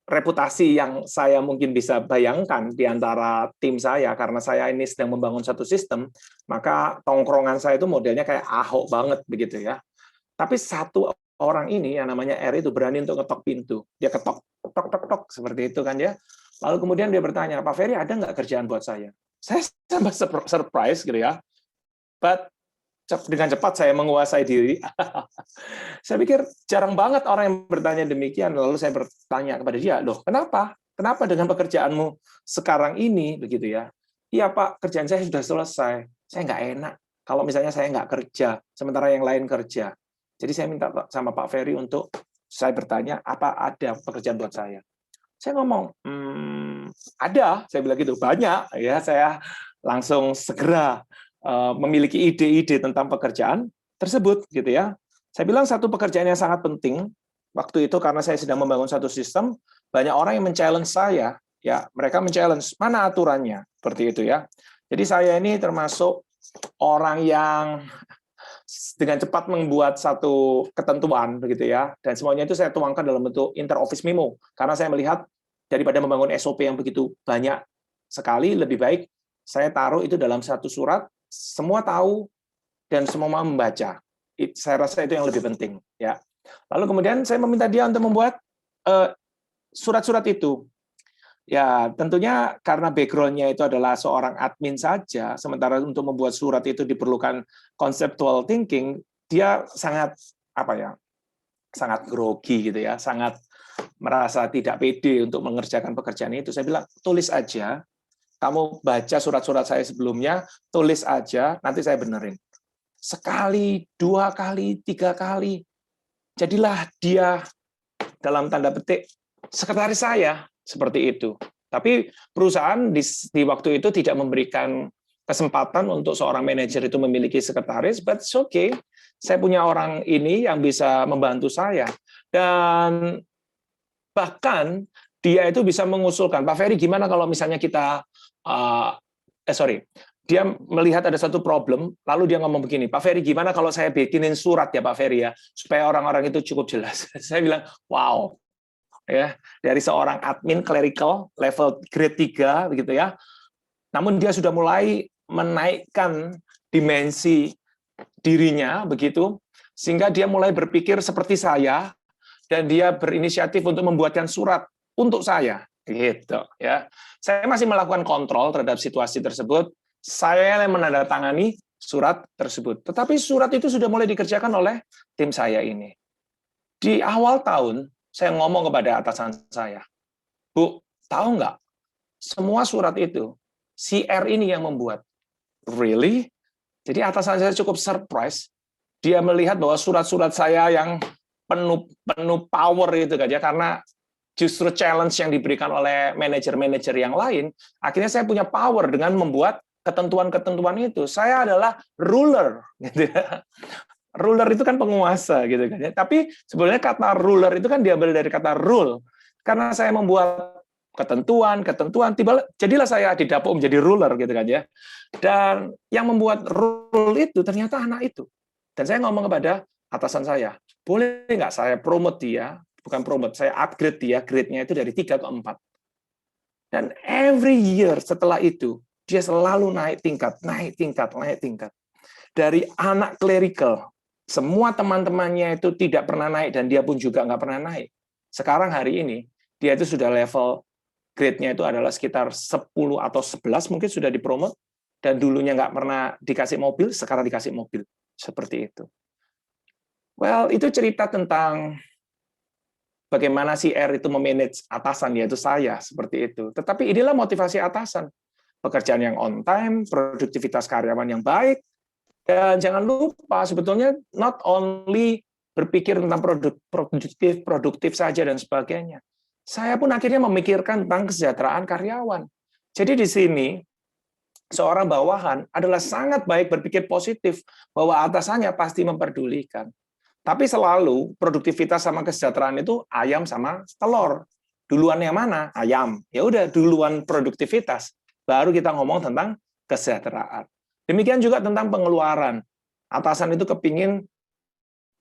reputasi yang saya mungkin bisa bayangkan di antara tim saya, karena saya ini sedang membangun satu sistem, maka tongkrongan saya itu modelnya kayak Ahok banget begitu ya. Tapi satu orang ini yang namanya R itu berani untuk ngetok pintu. Dia ketok, tok, tok, tok, seperti itu kan ya. Lalu kemudian dia bertanya, Pak Ferry ada nggak kerjaan buat saya? Saya tambah surprise gitu ya. But dengan cepat saya menguasai diri. Saya pikir jarang banget orang yang bertanya demikian. Lalu saya bertanya kepada dia, loh kenapa? Kenapa dengan pekerjaanmu sekarang ini begitu ya? Iya Pak, kerjaan saya sudah selesai. Saya nggak enak kalau misalnya saya nggak kerja, sementara yang lain kerja. Jadi saya minta sama Pak Ferry untuk saya bertanya, apa ada pekerjaan buat saya? Saya ngomong, ada, saya bilang gitu, banyak. Ya, saya langsung segera memiliki ide-ide tentang pekerjaan tersebut, gitu ya. Saya bilang satu pekerjaan yang sangat penting waktu itu karena saya sedang membangun satu sistem, banyak orang yang men-challenge saya, ya mereka men-challenge mana aturannya, seperti itu ya. Jadi saya ini termasuk orang yang dengan cepat membuat satu ketentuan begitu ya, dan semuanya itu saya tuangkan dalam bentuk inter-office memo karena saya melihat daripada membangun SOP yang begitu banyak sekali, lebih baik saya taruh itu dalam satu surat, semua tahu dan semua mau membaca. Saya rasa itu yang lebih penting ya. Lalu kemudian saya meminta dia untuk membuat surat-surat itu. Ya, tentunya karena background-nya itu adalah seorang admin saja, sementara untuk membuat surat itu diperlukan conceptual thinking, dia sangat apa ya? Sangat grogi gitu ya, sangat merasa tidak pede untuk mengerjakan pekerjaan itu. Saya bilang, tulis aja. Kamu baca surat-surat saya sebelumnya, tulis aja, nanti saya benerin. Sekali, dua kali, tiga kali, jadilah dia dalam tanda petik sekretaris saya. Seperti itu. Tapi perusahaan di waktu itu tidak memberikan kesempatan untuk seorang manajer itu memiliki sekretaris, but it's okay. Saya punya orang ini yang bisa membantu saya. Dan bahkan dia itu bisa mengusulkan, Pak Ferry gimana kalau misalnya kita, dia melihat ada satu problem, lalu dia ngomong begini, Pak Ferry gimana kalau saya bikinin surat ya Pak Ferry ya, supaya orang-orang itu cukup jelas. Saya bilang, wow, ya dari seorang admin clerical level grade 3 begitu ya. Namun dia sudah mulai menaikkan dimensi dirinya begitu sehingga dia mulai berpikir seperti saya dan dia berinisiatif untuk membuatkan surat untuk saya gitu ya. Saya masih melakukan kontrol terhadap situasi tersebut. Saya yang menandatangani surat tersebut. Tetapi surat itu sudah mulai dikerjakan oleh tim saya ini. Di awal tahun saya ngomong kepada atasan saya, Bu, tahu nggak? Semua surat itu, si R ini yang membuat. Really? Jadi atasan saya cukup surprise. Dia melihat bahwa surat-surat saya yang penuh power itu kan ya, karena justru challenge yang diberikan oleh manajer-manajer yang lain, akhirnya saya punya power dengan membuat ketentuan-ketentuan itu. Saya adalah ruler, gitu ya. Ruler itu kan penguasa gitu kan ya. Tapi sebenarnya kata ruler itu kan diambil dari kata rule. Karena saya membuat ketentuan, jadilah saya didapuk menjadi ruler gitu kan ya. Dan yang membuat rule itu ternyata anak itu. Dan saya ngomong kepada atasan saya, boleh nggak saya promote dia, bukan promote, saya upgrade dia, grade-nya itu dari 3 ke 4. Dan every year setelah itu, dia selalu naik tingkat. Dari anak clerical, semua teman-temannya itu tidak pernah naik dan dia pun juga nggak pernah naik. Sekarang hari ini dia itu sudah level grade-nya itu adalah sekitar 10 atau 11 mungkin sudah dipromot dan dulunya nggak pernah dikasih mobil, sekarang dikasih mobil. Seperti itu. Well, itu cerita tentang bagaimana si R itu memanage atasan, yaitu saya, seperti itu. Tetapi inilah motivasi atasan. Pekerjaan yang on time, produktivitas karyawan yang baik, dan jangan lupa, sebetulnya not only berpikir tentang produktif saja dan sebagainya. Saya pun akhirnya memikirkan tentang kesejahteraan karyawan. Jadi di sini seorang bawahan adalah sangat baik berpikir positif bahwa atasannya pasti memperdulikan. Tapi selalu produktivitas sama kesejahteraan itu ayam sama telur. Duluan yang mana? Ayam. Ya udah duluan produktivitas, baru kita ngomong tentang kesejahteraan. Demikian juga tentang pengeluaran. Atasan itu kepingin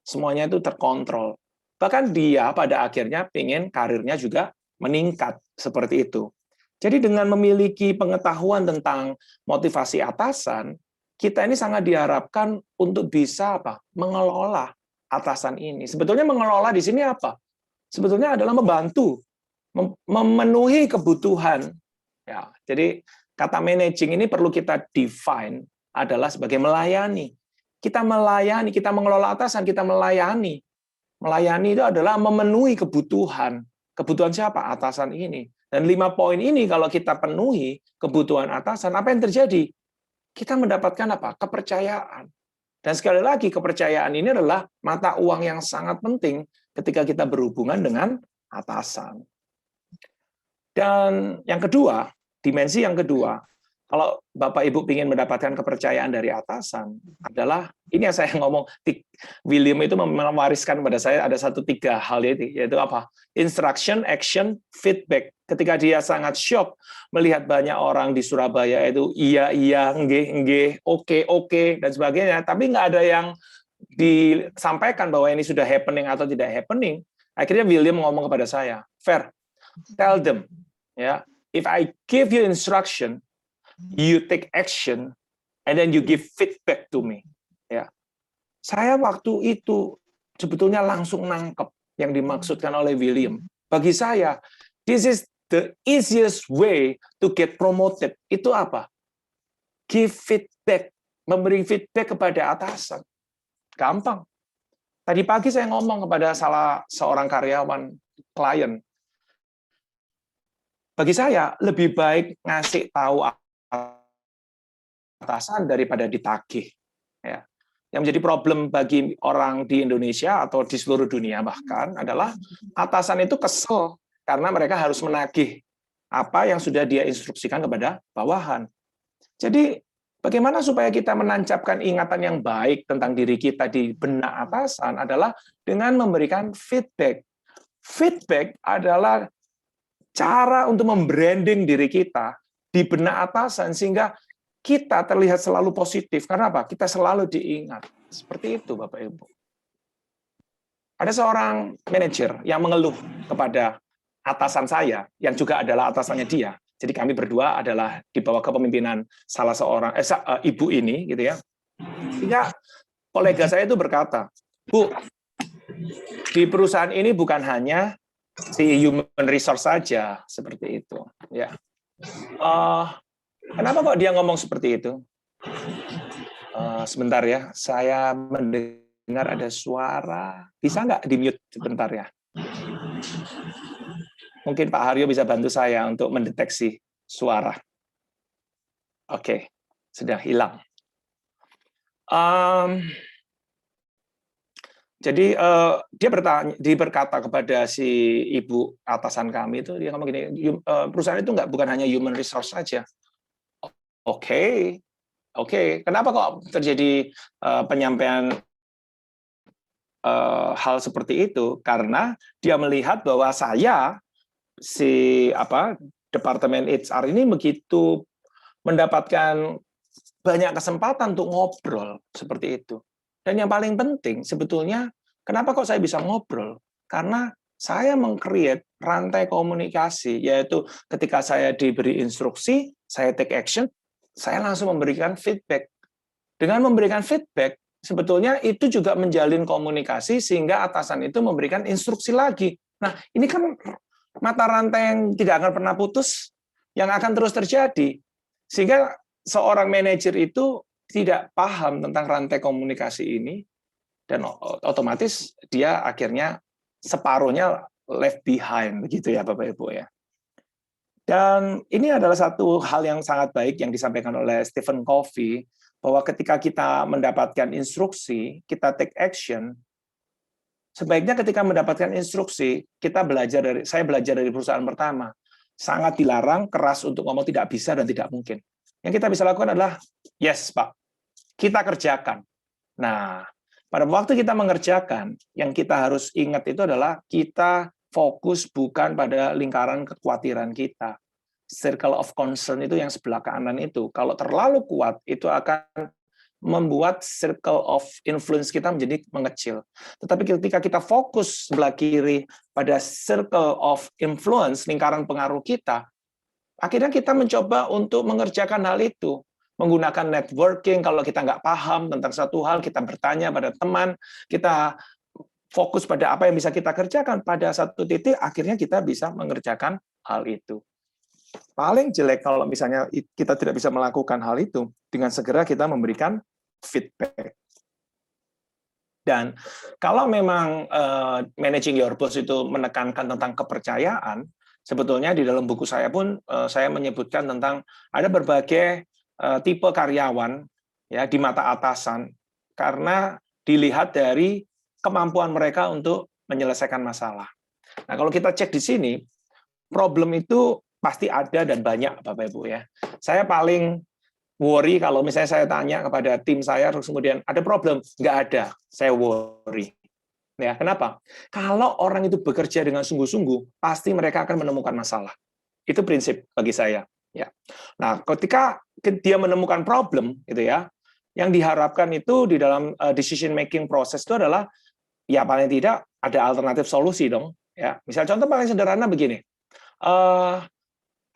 semuanya itu terkontrol. Bahkan dia pada akhirnya pingin karirnya juga meningkat seperti itu. Jadi dengan memiliki pengetahuan tentang motivasi atasan, kita ini sangat diharapkan untuk bisa mengelola atasan ini. Sebetulnya mengelola di sini apa? Sebetulnya adalah membantu, memenuhi kebutuhan. Ya, jadi kata managing ini perlu kita define adalah sebagai melayani. Kita melayani, kita mengelola atasan, kita melayani. Melayani itu adalah memenuhi kebutuhan. Kebutuhan siapa? Atasan ini. Dan 5 poin ini kalau kita penuhi kebutuhan atasan, apa yang terjadi? Kita mendapatkan apa? Kepercayaan. Dan sekali lagi, kepercayaan ini adalah mata uang yang sangat penting ketika kita berhubungan dengan atasan. Dan yang kedua, dimensi yang kedua, kalau Bapak Ibu ingin mendapatkan kepercayaan dari atasan, adalah, ini yang saya ngomong, William itu mewariskan kepada saya ada 3 hal, yaitu apa? Instruction, action, feedback. Ketika dia sangat shock melihat banyak orang di Surabaya itu iya, nggih, oke, dan sebagainya, tapi nggak ada yang disampaikan bahwa ini sudah happening atau tidak happening, akhirnya William ngomong kepada saya, Fer, tell them, ya, if I give you instruction, you take action, and then you give feedback to me. Ya, saya waktu itu sebetulnya langsung nangkep yang dimaksudkan oleh William. Bagi saya, this is the easiest way to get promoted. Itu apa? Give feedback, memberi feedback kepada atasan. Gampang. Tadi pagi saya ngomong kepada salah seorang karyawan klien. Bagi saya, lebih baik ngasih tahu atasan daripada ditagih. Ya. Yang menjadi problem bagi orang di Indonesia atau di seluruh dunia bahkan adalah atasan itu kesel karena mereka harus menagih apa yang sudah dia instruksikan kepada bawahan. Jadi bagaimana supaya kita menancapkan ingatan yang baik tentang diri kita di benak atasan adalah dengan memberikan feedback. Feedback adalah cara untuk membranding diri kita di benak atasan sehingga kita terlihat selalu positif. Karena apa? Kita selalu diingat. Seperti itu, Bapak Ibu. Ada seorang manajer yang mengeluh kepada atasan saya, yang juga adalah atasannya dia. Jadi kami berdua adalah di bawah kepemimpinan salah seorang ibu ini, gitu ya. Sehingga kolega saya itu berkata, Bu, di perusahaan ini bukan hanya si human resource saja, seperti itu. Ya. Kenapa kok dia ngomong seperti itu? Sebentar ya, saya mendengar ada suara. Bisa nggak di-mute sebentar ya? Mungkin Pak Haryo bisa bantu saya untuk mendeteksi suara. Oke, sudah hilang. Jadi dia berkata kepada si ibu atasan kami itu, dia ngomong gini, perusahaan itu bukan hanya human resource saja. Oke. Kenapa kok terjadi penyampaian hal seperti itu? Karena dia melihat bahwa saya departemen HR ini begitu mendapatkan banyak kesempatan untuk ngobrol seperti itu. Dan yang paling penting sebetulnya kenapa kok saya bisa ngobrol? Karena saya meng-create rantai komunikasi, yaitu ketika saya diberi instruksi, saya take action, saya langsung memberikan feedback. Dengan memberikan feedback, sebetulnya itu juga menjalin komunikasi sehingga atasan itu memberikan instruksi lagi. Nah, ini kan mata rantai yang tidak akan pernah putus, yang akan terus terjadi. Sehingga seorang manajer itu tidak paham tentang rantai komunikasi ini, dan otomatis dia akhirnya separuhnya left behind, begitu ya Bapak Ibu ya. Dan ini adalah satu hal yang sangat baik yang disampaikan oleh Stephen Covey, bahwa ketika kita mendapatkan instruksi, kita take action, sebaiknya ketika mendapatkan instruksi, saya belajar dari perusahaan pertama, sangat dilarang, keras untuk ngomong tidak bisa dan tidak mungkin. Yang kita bisa lakukan adalah, yes Pak, kita kerjakan. Nah, pada waktu kita mengerjakan, yang kita harus ingat itu adalah kita fokus bukan pada lingkaran kekhawatiran kita. Circle of concern itu yang sebelah kanan itu. Kalau terlalu kuat, itu akan membuat circle of influence kita menjadi mengecil. Tetapi ketika kita fokus sebelah kiri pada circle of influence, lingkaran pengaruh kita, akhirnya kita mencoba untuk mengerjakan hal itu. Menggunakan networking, kalau kita nggak paham tentang satu hal, kita bertanya pada teman, kita fokus pada apa yang bisa kita kerjakan, pada satu titik akhirnya kita bisa mengerjakan hal itu. Paling jelek kalau misalnya kita tidak bisa melakukan hal itu, dengan segera kita memberikan feedback. Dan kalau memang managing your boss itu menekankan tentang kepercayaan, sebetulnya di dalam buku saya pun saya menyebutkan tentang ada berbagai tipe karyawan ya di mata atasan karena dilihat dari kemampuan mereka untuk menyelesaikan masalah. Nah, kalau kita cek di sini, problem itu pasti ada dan banyak, Bapak Ibu ya. Saya paling worry kalau misalnya saya tanya kepada tim saya, terus kemudian ada problem, nggak ada, saya worry. Ya, kenapa? Kalau orang itu bekerja dengan sungguh-sungguh, pasti mereka akan menemukan masalah. Itu prinsip bagi saya. Ya. Nah, ketika dia menemukan problem, gitu ya, yang diharapkan itu di dalam decision making process itu adalah, ya paling tidak ada alternatif solusi dong. Ya, misal contoh paling sederhana begini.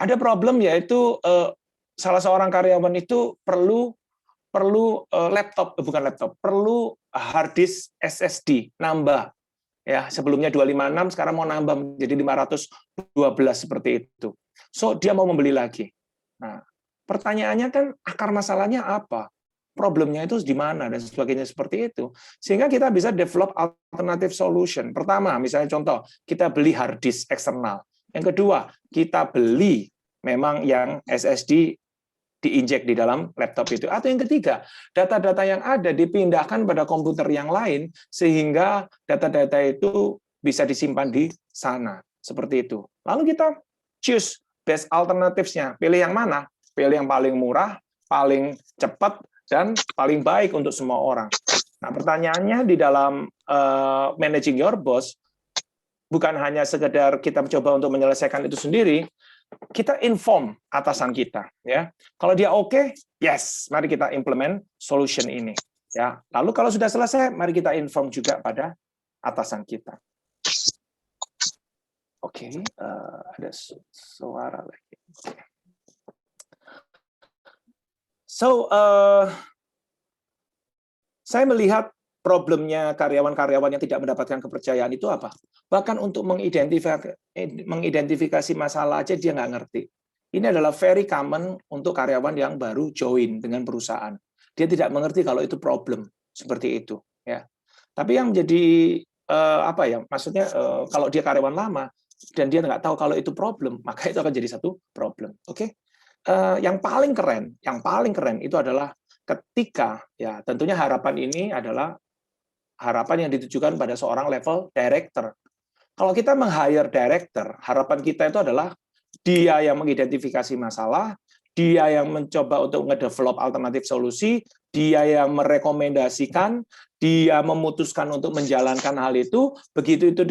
Ada problem yaitu salah seorang karyawan itu perlu perlu hard disk SSD nambah. Ya, sebelumnya 256 sekarang mau nambah menjadi 512 seperti itu. So dia mau membeli lagi. Nah, pertanyaannya kan akar masalahnya apa? Problemnya itu di mana dan sebagainya seperti itu. Sehingga kita bisa develop alternative solution. Pertama, misalnya contoh, kita beli hard disk eksternal. Yang kedua, kita beli memang yang SSD diinjek di dalam laptop itu. Atau yang ketiga, data-data yang ada dipindahkan pada komputer yang lain sehingga data-data itu bisa disimpan di sana. Seperti itu. Lalu kita choose best alternatives-nya. Pilih yang mana? Pilih yang paling murah, paling cepat, dan paling baik untuk semua orang. Nah, pertanyaannya di dalam managing your boss, bukan hanya sekedar kita mencoba untuk menyelesaikan itu sendiri, kita inform atasan kita, ya. Kalau dia oke, yes, mari kita implement solution ini, ya. Lalu kalau sudah selesai, mari kita inform juga pada atasan kita. Oke, ada suara lagi. So, saya melihat problemnya karyawan-karyawan yang tidak mendapatkan kepercayaan itu apa? Bahkan untuk mengidentifikasi masalah aja dia nggak ngerti. Ini adalah very common untuk karyawan yang baru join dengan perusahaan. Dia tidak mengerti kalau itu problem seperti itu. Ya. Tapi yang menjadi apa ya? Maksudnya kalau dia karyawan lama dan dia nggak tahu kalau itu problem, maka itu akan jadi satu problem. Oke? Yang paling keren itu adalah ketika ya tentunya harapan ini adalah harapan yang ditujukan pada seorang level director. Kalau kita meng-hire director, harapan kita itu adalah dia yang mengidentifikasi masalah, dia yang mencoba untuk ngedevelop alternatif solusi, dia yang merekomendasikan, dia memutuskan untuk menjalankan hal itu, begitu itu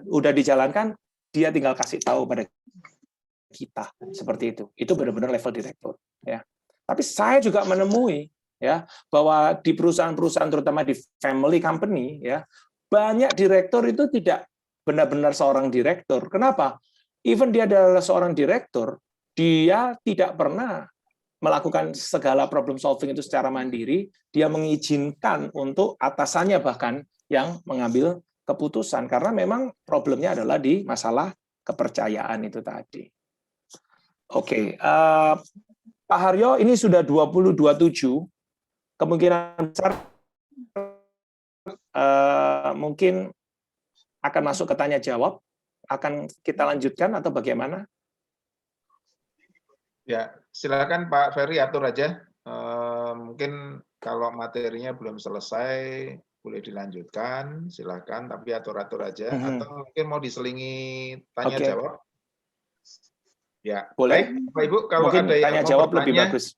udah dijalankan, dia tinggal kasih tahu pada kita seperti itu. Itu benar-benar level direktur, ya. Tapi saya juga menemui ya bahwa di perusahaan-perusahaan terutama di family company ya banyak direktur itu tidak benar-benar seorang direktur. Kenapa? Even dia adalah seorang direktur, dia tidak pernah melakukan segala problem solving itu secara mandiri, dia mengizinkan untuk atasannya bahkan yang mengambil keputusan karena memang problemnya adalah di masalah kepercayaan itu tadi. Oke, Pak Haryo ini sudah 2027. Kemungkinan besar mungkin akan masuk ke tanya jawab. Akan kita lanjutkan atau bagaimana? Ya, silakan Pak Ferry atur aja. Mungkin kalau materinya belum selesai boleh dilanjutkan, silakan. Tapi atur-atur aja. Atau mungkin mau diselingi tanya jawab. Ya, Boleh? baik Bapak Ibu, kalau Mungkin ada yang tanya mau jawab lebih bertanya, bagus.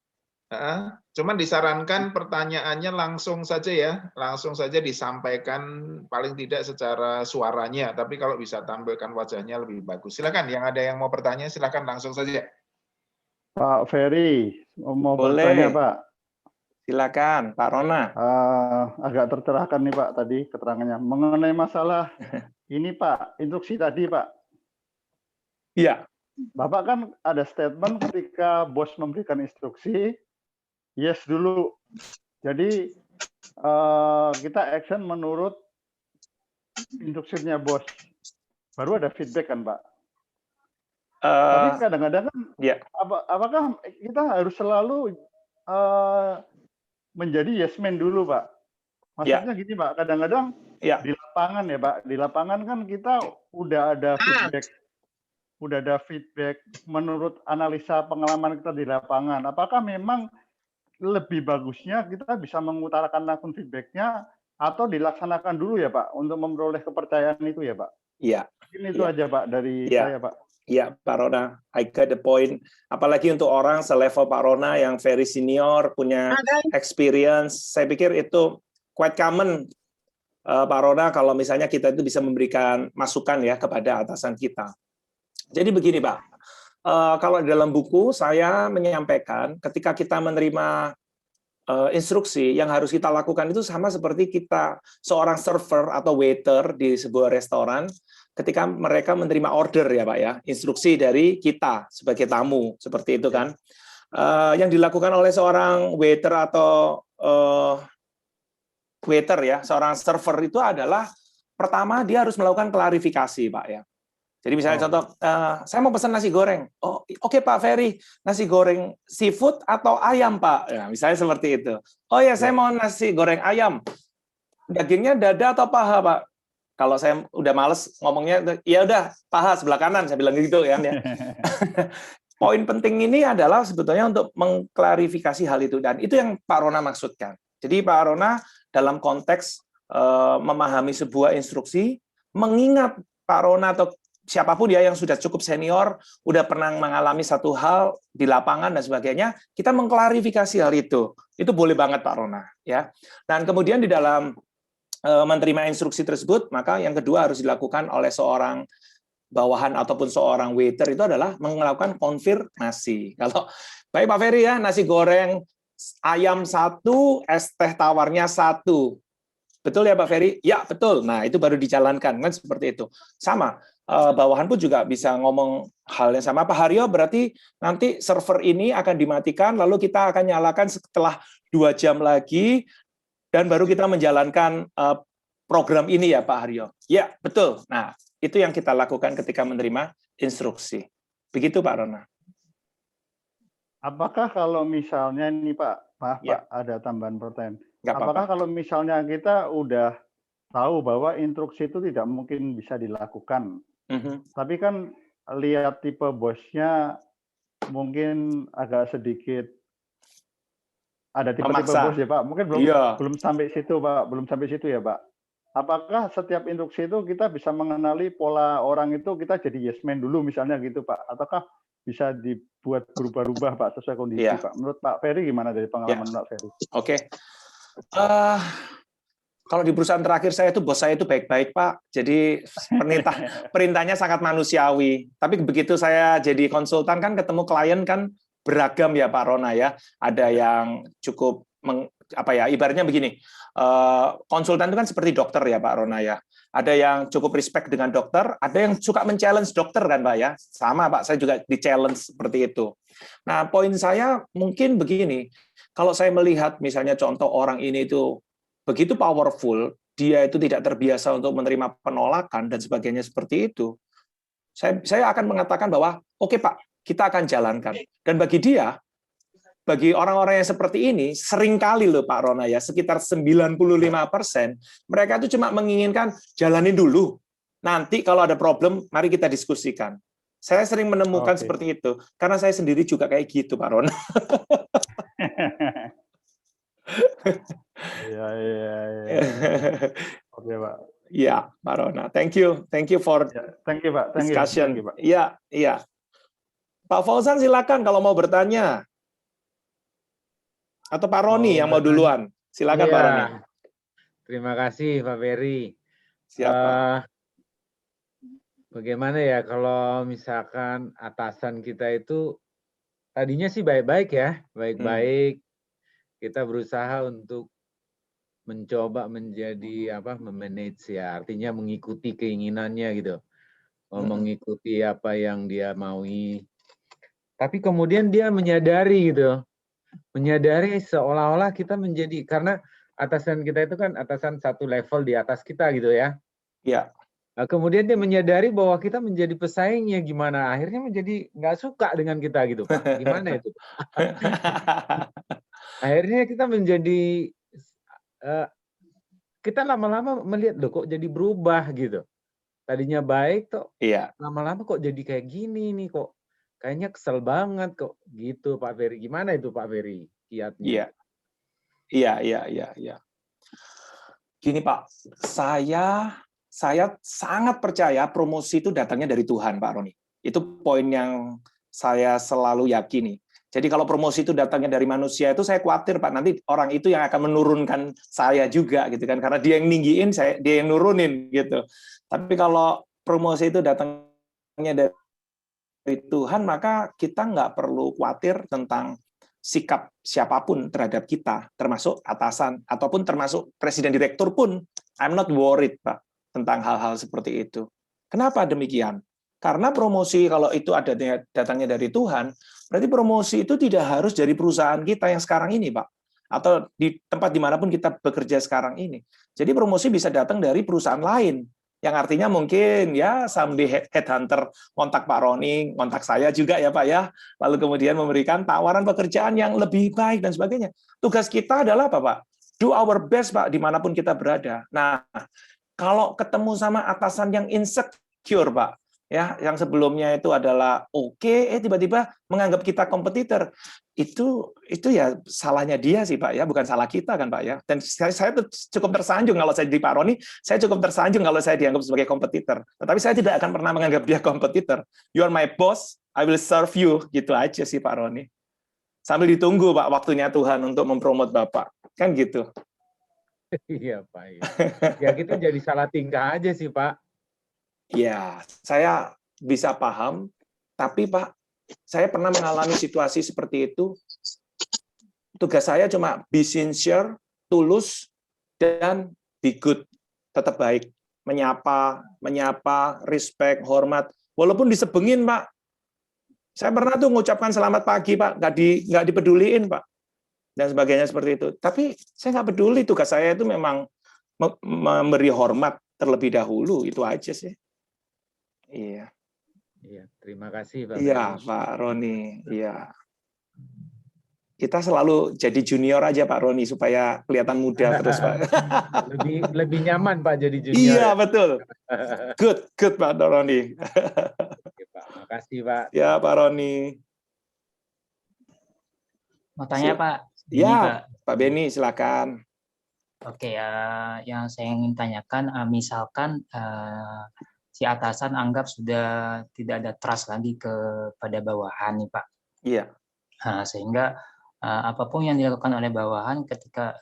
cuman disarankan pertanyaannya langsung saja ya, langsung saja disampaikan paling tidak secara suaranya, tapi kalau bisa tampilkan wajahnya lebih bagus. Silakan, yang ada yang mau bertanya silakan langsung saja. Pak Ferry, mau bertanya Boleh. Pak. Silakan, Pak Rona. Agak tercerahkan nih Pak tadi keterangannya. Mengenai masalah ini Pak, instruksi tadi Pak. Iya. Bapak kan ada statement ketika bos memberikan instruksi, yes dulu. Jadi kita action menurut instruksinya bos. Baru ada feedback kan Pak. Tapi kadang-kadang kan, ya. apakah kita harus selalu menjadi yes man dulu Pak? Maksudnya gini Pak, kadang-kadang di lapangan ya Pak, di lapangan kan kita udah ada feedback menurut analisa pengalaman kita di lapangan. Apakah memang lebih bagusnya kita bisa mengutarakan langsung feedbacknya atau dilaksanakan dulu ya Pak untuk memperoleh kepercayaan itu ya Pak? Iya. Mungkin itu aja Pak dari saya Pak. Iya, Pak Rona, I get the point. Apalagi untuk orang selevel Pak Rona yang very senior, punya experience, saya pikir itu quite common, Pak Rona, kalau misalnya kita itu bisa memberikan masukan ya kepada atasan kita. Jadi begini Pak, kalau dalam buku saya menyampaikan ketika kita menerima instruksi yang harus kita lakukan itu sama seperti kita seorang server atau waiter di sebuah restoran ketika mereka menerima order ya Pak ya, instruksi dari kita sebagai tamu seperti itu kan. Yang dilakukan oleh seorang waiter atau waiter ya, seorang server itu adalah pertama dia harus melakukan klarifikasi Pak ya. Jadi misalnya contoh, saya mau pesan nasi goreng. Oh, oke Pak Ferry, nasi goreng seafood atau ayam Pak? Ya, misalnya seperti itu. Oh ya, saya mau nasi goreng ayam. Dagingnya dada atau paha Pak? Kalau saya udah males ngomongnya, ya udah paha sebelah kanan, saya bilang gitu kan ya. Poin penting ini adalah sebetulnya untuk mengklarifikasi hal itu, dan itu yang Pak Rona maksudkan. Jadi Pak Rona dalam konteks memahami sebuah instruksi, mengingat Pak Rona atau siapapun ya yang sudah cukup senior, udah pernah mengalami satu hal di lapangan dan sebagainya, kita mengklarifikasi hal itu. Itu boleh banget Pak Rona ya. Dan kemudian di dalam menerima instruksi tersebut, maka yang kedua harus dilakukan oleh seorang bawahan ataupun seorang waiter itu adalah melakukan konfirmasi. Kalau baik Pak Ferry ya, nasi goreng ayam 1, es teh tawarnya 1. Betul ya Pak Ferry? Ya, betul. Nah, itu baru dijalankan kan seperti itu. Sama, bawahan pun juga bisa ngomong hal yang sama. Pak Haryo, berarti nanti server ini akan dimatikan, lalu kita akan nyalakan setelah 2 jam lagi, dan baru kita menjalankan program ini ya Pak Haryo. Ya, betul. Nah, itu yang kita lakukan ketika menerima instruksi. Begitu Pak Rona. Apakah kalau misalnya ini Pak, maaf ya. Pak, ada tambahan pertanyaan. apa-apa. Apakah kalau misalnya kita udah tahu bahwa instruksi itu tidak mungkin bisa dilakukan, tapi kan lihat tipe bosnya mungkin agak sedikit ada tipe-tipe bos ya Pak, mungkin belum sampai situ Pak, belum sampai situ ya Pak. Apakah setiap instruksi itu kita bisa mengenali pola orang itu kita jadi yes man dulu misalnya gitu Pak, ataukah bisa dibuat berubah-ubah Pak sesuai kondisi Pak? Menurut Pak Ferry gimana dari pengalaman Pak Ferry? Oke. Kalau di perusahaan terakhir saya itu bos saya itu baik-baik Pak, jadi perintahnya sangat manusiawi. Tapi begitu saya jadi konsultan kan ketemu klien kan beragam ya Pak Rona ya. Ada yang cukup ibaratnya begini, konsultan itu kan seperti dokter ya Pak Rona ya. Ada yang cukup respect dengan dokter, ada yang suka men-challenge dokter kan Pak ya. Sama Pak, saya juga di-challenge seperti itu. Nah, poin saya mungkin begini, kalau saya melihat misalnya contoh orang ini itu begitu powerful, dia itu tidak terbiasa untuk menerima penolakan dan sebagainya seperti itu, saya akan mengatakan bahwa oke Pak, kita akan jalankan. Dan bagi dia, bagi orang-orang yang seperti ini, seringkali loh Pak Rona ya, sekitar 95%, mereka itu cuma menginginkan jalanin dulu. Nanti kalau ada problem, mari kita diskusikan. Saya sering menemukan seperti itu, karena saya sendiri juga kayak gitu Pak Rona. Iya. Oke Pak. Ya, Pak Rona. Thank you for thank you Pak. Discussion. Iya. Pak Fauzan silakan kalau mau bertanya. Atau Pak Roni yang mau duluan. Silakan Iya. Pak Roni. Terima kasih Pak Ferry. Siapa? Bagaimana ya kalau misalkan atasan kita itu tadinya sih baik-baik ya, baik-baik. Kita berusaha untuk mencoba menjadi memanage ya, artinya mengikuti keinginannya gitu, mengikuti apa yang dia maui. Tapi kemudian dia menyadari gitu, menyadari seolah-olah kita menjadi, karena atasan kita itu kan atasan satu level di atas kita gitu ya. Iya. Nah, kemudian dia menyadari bahwa kita menjadi pesaingnya, gimana akhirnya menjadi nggak suka dengan kita gitu Pak. Gimana itu? Akhirnya kita menjadi kita lama-lama melihat loh kok jadi berubah gitu. Tadinya baik tuh, Iya. lama-lama kok jadi kayak gini nih kok. Kayaknya kesel banget kok gitu Pak Ferry. Gimana itu Pak Ferry kiatnya? Iya. Gini Pak, saya sangat percaya promosi itu datangnya dari Tuhan, Pak Roni. Itu poin yang saya selalu yakini. Jadi kalau promosi itu datangnya dari manusia itu saya khawatir Pak, nanti orang itu yang akan menurunkan saya juga gitu kan, karena dia yang ninggiin, dia yang nurunin gitu. Tapi kalau promosi itu datangnya dari Tuhan, maka kita nggak perlu khawatir tentang sikap siapapun terhadap kita, termasuk atasan ataupun termasuk presiden direktur pun. I'm not worried Pak tentang hal-hal seperti itu. Kenapa demikian? Karena promosi kalau itu datangnya dari Tuhan, berarti promosi itu tidak harus dari perusahaan kita yang sekarang ini, Pak. Atau di tempat dimanapun kita bekerja sekarang ini. Jadi promosi bisa datang dari perusahaan lain. Yang artinya mungkin ya someday headhunter kontak Pak Roni, kontak saya juga ya Pak ya. Lalu kemudian memberikan tawaran pekerjaan yang lebih baik dan sebagainya. Tugas kita adalah apa Pak? Do our best Pak dimanapun kita berada. Nah, kalau ketemu sama atasan yang insecure, Pak, ya, yang sebelumnya itu adalah oke, tiba-tiba menganggap kita kompetitor, itu ya salahnya dia sih, Pak, ya, bukan salah kita kan, Pak, ya. Dan saya cukup tersanjung kalau saya di Pak Roni, saya cukup tersanjung kalau saya dianggap sebagai kompetitor. Tetapi saya tidak akan pernah menganggap dia kompetitor. You are my boss, I will serve you, gitu aja sih, Pak Roni. Sambil ditunggu, Pak, waktunya Tuhan untuk mempromot Bapak, kan gitu. Iya Pak. Ya kita jadi salah tingkah aja sih Pak. Ya, saya bisa paham, tapi Pak, saya pernah mengalami situasi seperti itu. Tugas saya cuma be sincere, tulus, dan be good, tetap baik. Menyapa, respect, hormat, walaupun disebengin Pak. Saya pernah tuh mengucapkan selamat pagi Pak, nggak dipeduliin Pak. Dan sebagainya seperti itu. Tapi saya nggak peduli, tugas saya itu memang memberi hormat terlebih dahulu, itu aja sih. Iya. Iya, terima kasih Pak. Iya, Pak Roni. Iya. Kita selalu jadi junior aja Pak Roni supaya kelihatan muda terus Pak. lebih nyaman Pak jadi junior. Iya, betul. Good Pak Roni. Oke, Pak. Makasih Pak. Ya Pak Roni. Mau tanya Pak? Ya, Pak Beni, silakan. Oke, yang saya ingin tanyakan, misalkan si atasan anggap sudah tidak ada trust lagi kepada bawahan nih Pak. Iya. Nah, sehingga apapun yang dilakukan oleh bawahan ketika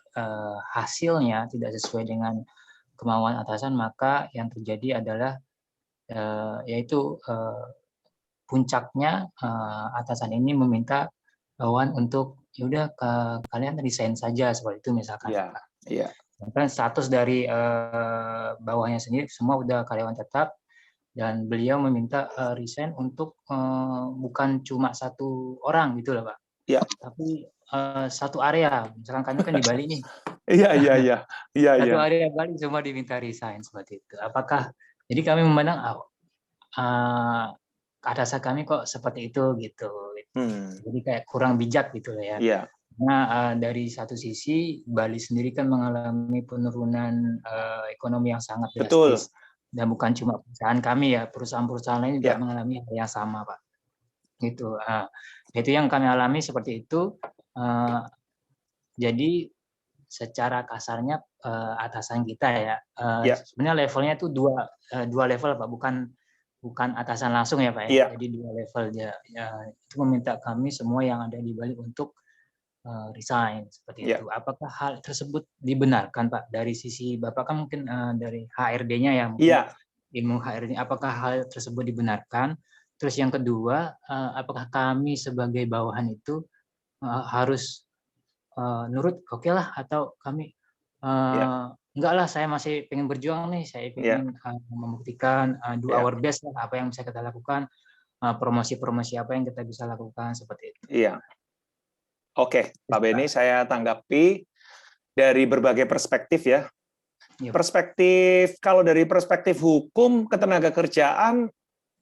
hasilnya tidak sesuai dengan kemauan atasan, maka yang terjadi adalah yaitu puncaknya atasan ini meminta bawahan untuk yaudah kalian resign saja seperti itu misalkan. Iya. Kan status dari bawahnya sendiri semua udah karyawan tetap dan beliau meminta resign untuk bukan cuma satu orang gitu loh Pak. Iya. Tapi satu area. Misalkan kami kan di Bali nih. Iya. Satu area Bali semua diminta resign seperti itu. Apakah jadi kami memandang atasan kami kok seperti itu gitu. Jadi kayak kurang bijak gitu ya. Iya. Nah, dari satu sisi Bali sendiri kan mengalami penurunan ekonomi yang sangat drastis. Betul. Dan bukan cuma perusahaan kami ya, perusahaan-perusahaan lain juga mengalami hal yang sama, Pak. Gitu. Itu yang kami alami seperti itu. Jadi secara kasarnya atasan kita ya, sebenarnya levelnya itu dua level Pak, bukan bukan atasan langsung ya Pak ya. Iya. Jadi 2 level ya, itu meminta kami semua yang ada di Bali untuk resign seperti Iya. itu. Apakah hal tersebut dibenarkan Pak dari sisi Bapak kan mungkin dari HRD-nya ya mungkin Iya. ilmu HRD, apakah hal tersebut dibenarkan? Terus yang kedua, apakah kami sebagai bawahan itu harus nurut oke lah atau kami enggak lah saya masih pengen berjuang nih, saya pengen membuktikan do our best lah apa yang bisa kita lakukan, promosi-promosi apa yang kita bisa lakukan seperti itu. Iya. Oke, Pak Benny, saya tanggapi dari berbagai perspektif ya. Perspektif, kalau dari perspektif hukum ketenagakerjaan,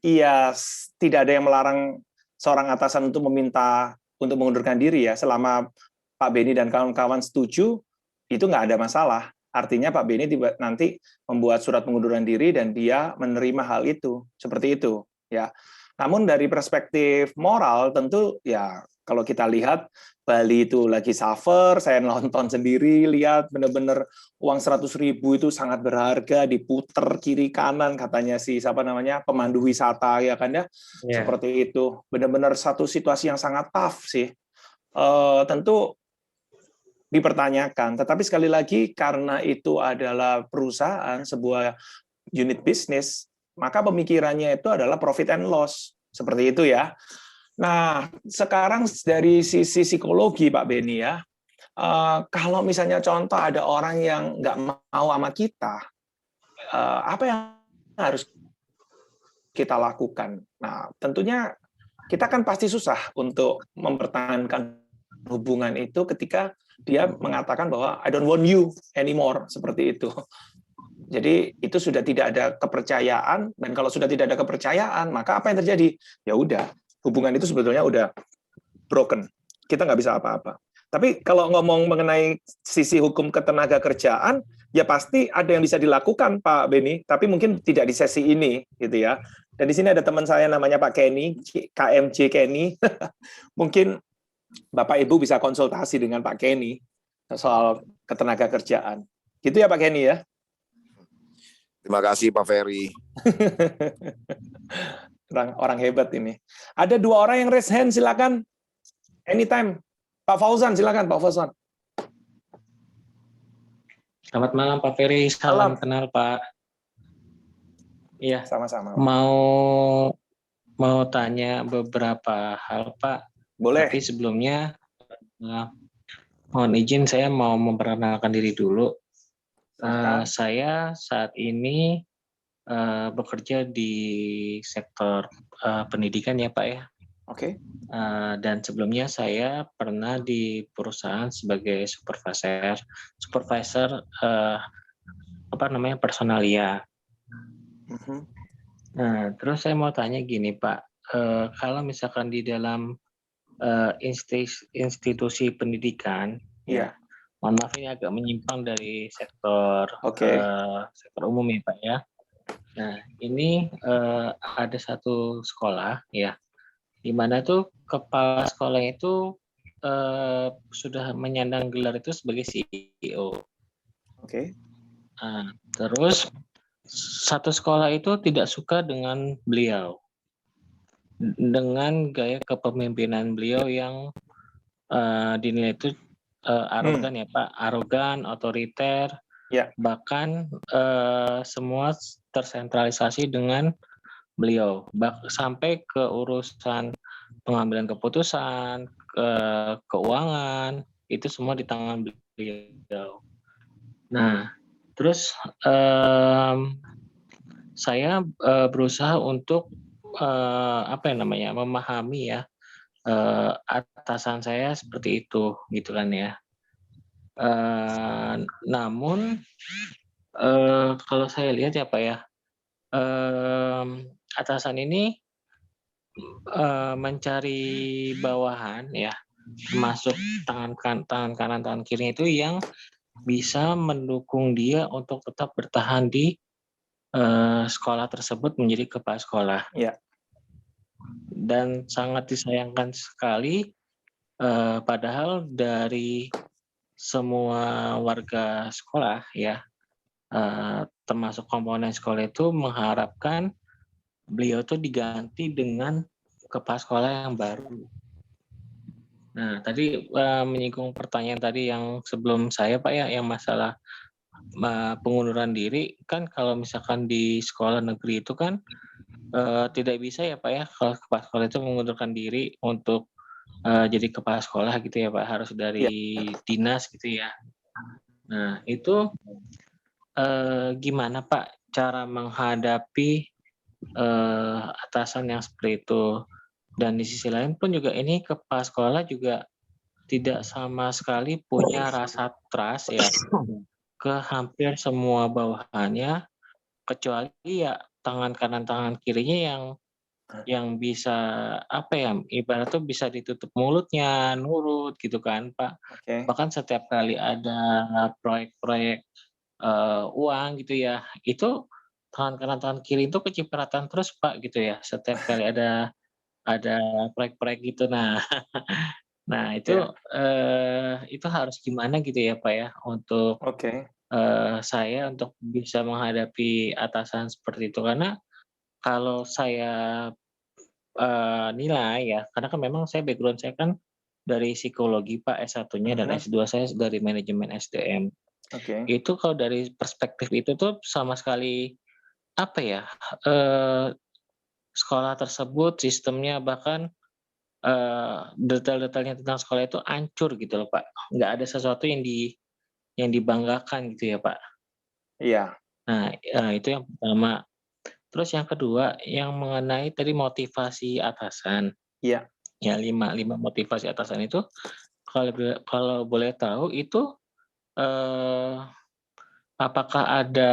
iya tidak ada yang melarang seorang atasan untuk meminta untuk mengundurkan diri ya, selama Pak Benny dan kawan-kawan setuju, itu nggak ada masalah. Artinya Pak Benny nanti membuat surat pengunduran diri dan dia menerima hal itu, seperti itu ya. Namun dari perspektif moral tentu ya kalau kita lihat Bali itu lagi suffer, saya nonton sendiri, lihat benar-benar uang 100.000 itu sangat berharga, diputer kiri kanan katanya si siapa namanya pemandu wisata ya kan ya, seperti itu, benar-benar satu situasi yang sangat tough sih. Tentu dipertanyakan, tetapi sekali lagi karena itu adalah perusahaan, sebuah unit bisnis, maka pemikirannya itu adalah profit and loss, seperti itu ya. Nah, sekarang dari sisi psikologi Pak Benny ya, kalau misalnya contoh ada orang yang nggak mau sama kita, apa yang harus kita lakukan? Nah, tentunya kita kan pasti susah untuk mempertahankan hubungan itu ketika dia mengatakan bahwa I don't want you anymore, seperti itu. Jadi itu sudah tidak ada kepercayaan, dan kalau sudah tidak ada kepercayaan, maka apa yang terjadi? Ya udah, hubungan itu sebetulnya udah broken. Kita nggak bisa apa-apa. Tapi kalau ngomong mengenai sisi hukum ketenagakerjaan, ya pasti ada yang bisa dilakukan Pak Benny, tapi mungkin tidak di sesi ini, gitu ya. Dan di sini ada teman saya namanya Pak Kenny, KMJ Kenny. Mungkin Bapak Ibu bisa konsultasi dengan Pak Kenny soal ketenagakerjaan. Gitu ya Pak Kenny ya. Terima kasih Pak Ferry. Orang hebat ini. Ada 2 orang yang raise hand, silakan. Anytime. Pak Fauzan, silakan Pak Fauzan. Selamat malam Pak Ferry, salam kenal Pak. Iya. Sama-sama. Mau tanya beberapa hal Pak. Boleh. Tapi sebelumnya mohon izin saya mau memperkenalkan diri dulu. Saya saat ini bekerja di sektor pendidikan ya Pak ya. Oke. Dan sebelumnya saya pernah di perusahaan sebagai supervisor personalia. Nah, terus saya mau tanya gini Pak, kalau misalkan di dalam institusi pendidikan, ya, mohon maaf ini agak menyimpang dari sektor sektor umum ya Pak ya. Nah, ini ada satu sekolah ya, di mana tuh kepala sekolah itu sudah menyandang gelar itu sebagai CEO. Oke. Nah, terus satu sekolah itu tidak suka dengan beliau, dengan gaya kepemimpinan beliau yang dinilai itu arogan ya Pak, arogan, otoriter, bahkan semua tersentralisasi dengan beliau, sampai ke urusan pengambilan keputusan, keuangan, itu semua di tangan beliau. Nah, terus saya berusaha untuk memahami ya atasan saya seperti itu, gitu kan ya. Namun kalau saya lihat ya Pak ya, atasan ini mencari bawahan ya, termasuk tangan kanan, tangan kiri itu yang bisa mendukung dia untuk tetap bertahan di sekolah tersebut menjadi kepala sekolah. Ya. Dan sangat disayangkan sekali, padahal dari semua warga sekolah ya, termasuk komponen sekolah itu mengharapkan beliau tuh diganti dengan kepala sekolah yang baru. Nah, tadi menyinggung pertanyaan tadi yang sebelum saya Pak ya, yang masalah pengunduran diri, kan kalau misalkan di sekolah negeri itu kan tidak bisa ya Pak ya, kalau kepala sekolah itu mengundurkan diri untuk jadi kepala sekolah gitu ya Pak, harus dari dinas gitu ya. Nah, itu gimana Pak cara menghadapi atasan yang seperti itu? Dan di sisi lain pun juga ini kepala sekolah juga tidak sama sekali punya rasa trust ya ke hampir semua bawahannya, kecuali ya tangan kanan tangan kirinya yang bisa apa ya, ibarat tuh bisa ditutup mulutnya, nurut gitu kan Pak. Bahkan setiap kali ada proyek-proyek uang gitu ya, itu tangan kanan tangan kiri itu kecipratan terus Pak gitu ya, setiap kali ada proyek-proyek gitu. Nah itu harus gimana gitu ya Pak ya, untuk saya untuk bisa menghadapi atasan seperti itu. Karena kalau saya nilai ya, karena kan memang background saya kan dari psikologi Pak S1-nya dan S2 saya dari manajemen SDM. Itu kalau dari perspektif itu tuh sama sekali apa ya, sekolah tersebut sistemnya bahkan detail-detailnya tentang sekolah itu hancur gitu loh Pak. Nggak ada sesuatu yang dibanggakan gitu ya Pak. Iya. Nah, itu yang pertama. Terus yang kedua, yang mengenai tadi motivasi atasan. Iya. Ya 5 motivasi atasan itu kalau boleh tahu itu apakah ada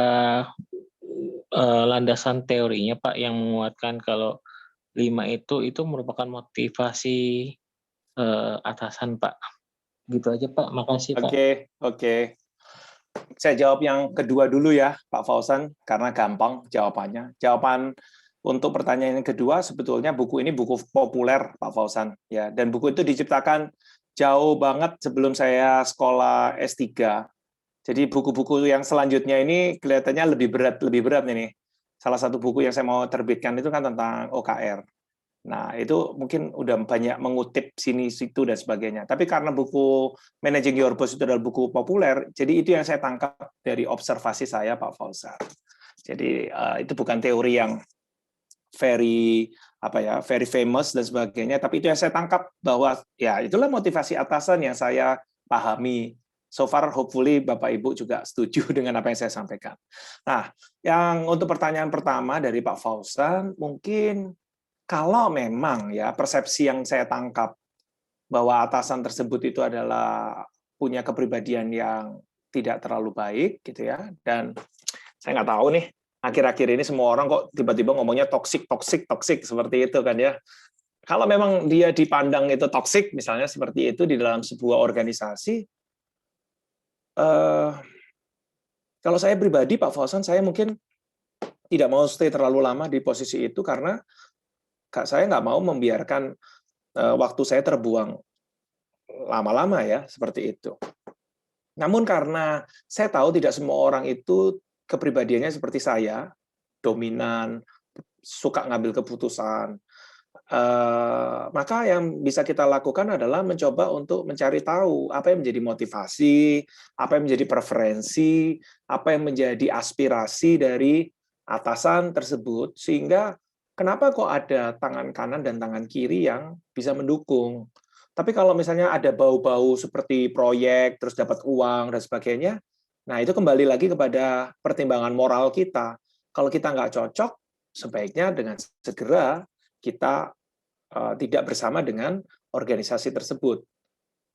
landasan teorinya Pak yang menguatkan kalau 5 itu merupakan motivasi atasan Pak? Gitu aja Pak, makasih Pak. Oke. Saya jawab yang kedua dulu ya Pak Fauzan, karena gampang jawabannya. Jawaban untuk pertanyaan yang kedua, sebetulnya buku ini buku populer Pak Fauzan, ya. Dan buku itu diciptakan jauh banget sebelum saya sekolah S3. Jadi buku-buku yang selanjutnya ini kelihatannya lebih berat ini. Salah satu buku yang saya mau terbitkan itu kan tentang OKR. Nah, itu mungkin udah banyak mengutip sini situ dan sebagainya. Tapi karena buku Managing Your Boss itu adalah buku populer, jadi itu yang saya tangkap dari observasi saya Pak Fauzan. Jadi itu bukan teori yang very famous dan sebagainya, tapi itu yang saya tangkap bahwa ya itulah motivasi atasan yang saya pahami. So far hopefully Bapak Ibu juga setuju dengan apa yang saya sampaikan. Nah, yang untuk pertanyaan pertama dari Pak Fauzan, mungkin kalau memang ya persepsi yang saya tangkap bahwa atasan tersebut itu adalah punya kepribadian yang tidak terlalu baik gitu ya, dan saya nggak tahu nih akhir-akhir ini semua orang kok tiba-tiba ngomongnya toksik seperti itu kan ya. Kalau memang dia dipandang itu toksik misalnya seperti itu di dalam sebuah organisasi, kalau saya pribadi Pak Fauzan, saya mungkin tidak mau stay terlalu lama di posisi itu karena saya nggak mau membiarkan waktu saya terbuang lama-lama ya, seperti itu. Namun karena saya tahu tidak semua orang itu kepribadiannya seperti saya, dominan, suka ngambil keputusan, maka yang bisa kita lakukan adalah mencoba untuk mencari tahu apa yang menjadi motivasi, apa yang menjadi preferensi, apa yang menjadi aspirasi dari atasan tersebut, sehingga kenapa kok ada tangan kanan dan tangan kiri yang bisa mendukung. Tapi kalau misalnya ada bau-bau seperti proyek, terus dapat uang, dan sebagainya, nah itu kembali lagi kepada pertimbangan moral kita. Kalau kita nggak cocok, sebaiknya dengan segera kita tidak bersama dengan organisasi tersebut.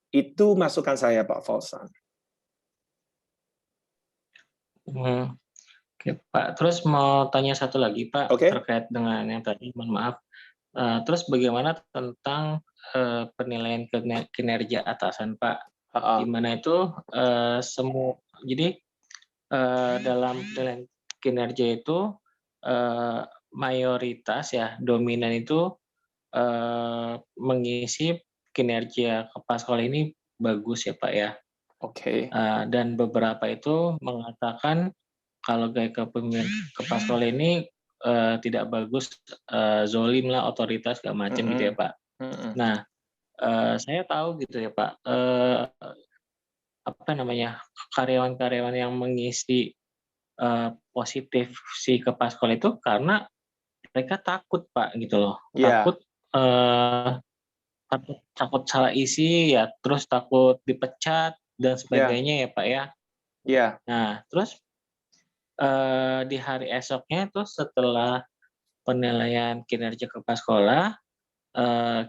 Itu masukan saya, Pak Fauzan. Oke, Pak. Terus mau tanya satu lagi, Pak, terkait dengan yang tadi, mohon maaf. Terus bagaimana tentang penilaian kinerja atasan, Pak? Di mana itu jadi dalam penilaian kinerja itu mayoritas ya dominan itu mengisi kinerja kepala sekolah ini bagus ya Pak ya. Oke. Dan beberapa itu mengatakan kalau gaya kepemimpinan kepala sekolah ini tidak bagus, zolim lah, otoritas segala macam gitu ya Pak. Nah, saya tahu gitu ya Pak, apa namanya, karyawan-karyawan yang mengisi positif si kepala sekolah itu karena mereka takut Pak gitu loh, takut takut salah isi ya, terus takut dipecat dan sebagainya ya Pak ya. Iya. Nah, terus di hari esoknya tuh setelah penilaian kinerja kepala sekolah,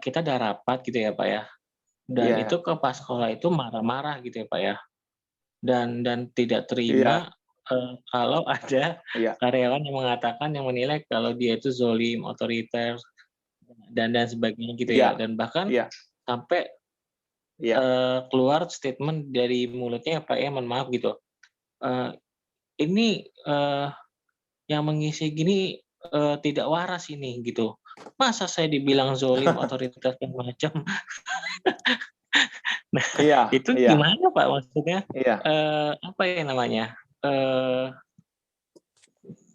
kita ada rapat gitu ya Pak ya. Dan itu kepala sekolah itu marah-marah gitu ya Pak ya. Dan tidak terima kalau ada karyawan yang mengatakan, yang menilai kalau dia itu zolim, otoriter, dan sebagainya gitu ya. Dan bahkan sampai keluar statement dari mulutnya Pak ya, mohon maaf gitu. Ini yang mengisi gini tidak waras ini gitu. Masa saya dibilang zolim, otoritas dan macam. Nah, itu gimana Pak maksudnya? Apa ya namanya?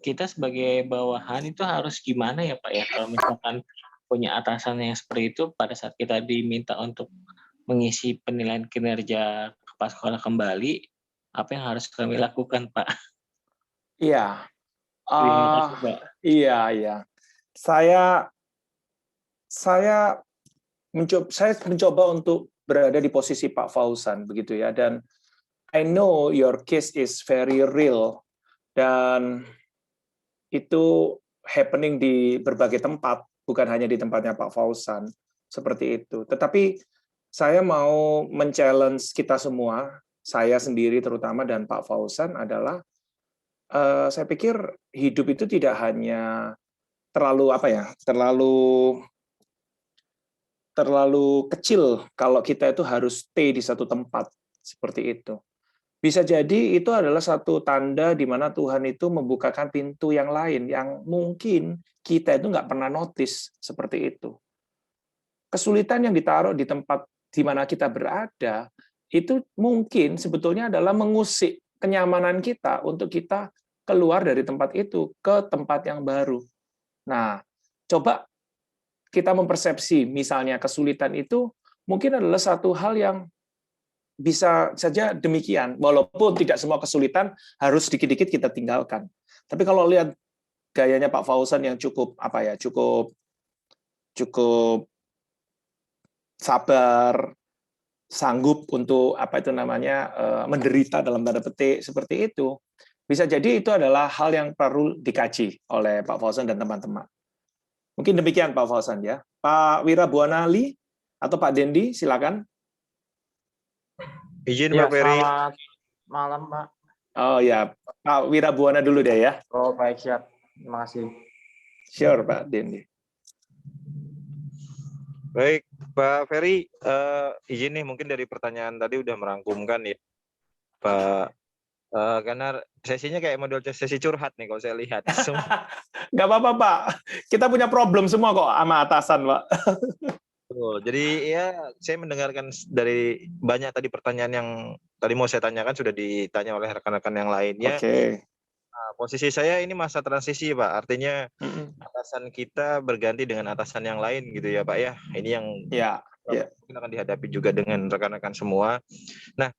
Kita sebagai bawahan itu harus gimana ya Pak ya? Kalau misalkan punya atasan yang seperti itu pada saat kita diminta untuk mengisi penilaian kinerja kepala sekolah kembali, apa yang harus kami lakukan Pak? Iya. Terima kasih Pak. Iya. Saya mencoba untuk berada di posisi Pak Fauzan begitu ya, dan I know your case is very real dan itu happening di berbagai tempat, bukan hanya di tempatnya Pak Fauzan seperti itu. Tetapi saya mau men-challenge kita semua, saya sendiri terutama dan Pak Fauzan adalah saya pikir hidup itu tidak hanya terlalu kecil kalau kita itu harus stay di satu tempat seperti itu. Bisa jadi itu adalah satu tanda di mana Tuhan itu membukakan pintu yang lain yang mungkin kita itu nggak pernah notice seperti itu. Kesulitan yang ditaruh di tempat di mana kita berada itu mungkin sebetulnya adalah mengusik kenyamanan kita untuk kita keluar dari tempat itu ke tempat yang baru. Nah, coba kita mempersepsi misalnya kesulitan itu mungkin adalah satu hal yang bisa saja demikian, walaupun tidak semua kesulitan harus dikit-dikit kita tinggalkan. Tapi kalau lihat gayanya Pak Fauzan yang cukup sabar, sanggup untuk menderita dalam tanda petik seperti itu, bisa jadi itu adalah hal yang perlu dikaji oleh Pak Fauzan dan teman-teman. Mungkin demikian Pak Fauzan ya. Pak Wirabuana-Ali atau Pak Dendi, silakan. Izin Pak Ferry. Selamat malam Pak. Oh ya, Pak Wirabuana dulu deh ya. Oh baik, siap. Terima kasih. Sure Pak Dendi. Baik Pak Ferry, izin nih mungkin dari pertanyaan tadi udah merangkumkan ya Pak. Karena sesinya kayak model sesi curhat nih kalau saya lihat. Nggak apa-apa Pak, kita punya problem semua kok sama atasan Pak. Jadi ya saya mendengarkan dari banyak tadi pertanyaan yang tadi mau saya tanyakan sudah ditanya oleh rekan-rekan yang lainnya. Oke. Nah, posisi saya ini masa transisi Pak, artinya atasan kita berganti dengan atasan yang lain gitu ya Pak ya. Ini yang mungkin akan dihadapi juga dengan rekan-rekan semua. Nah,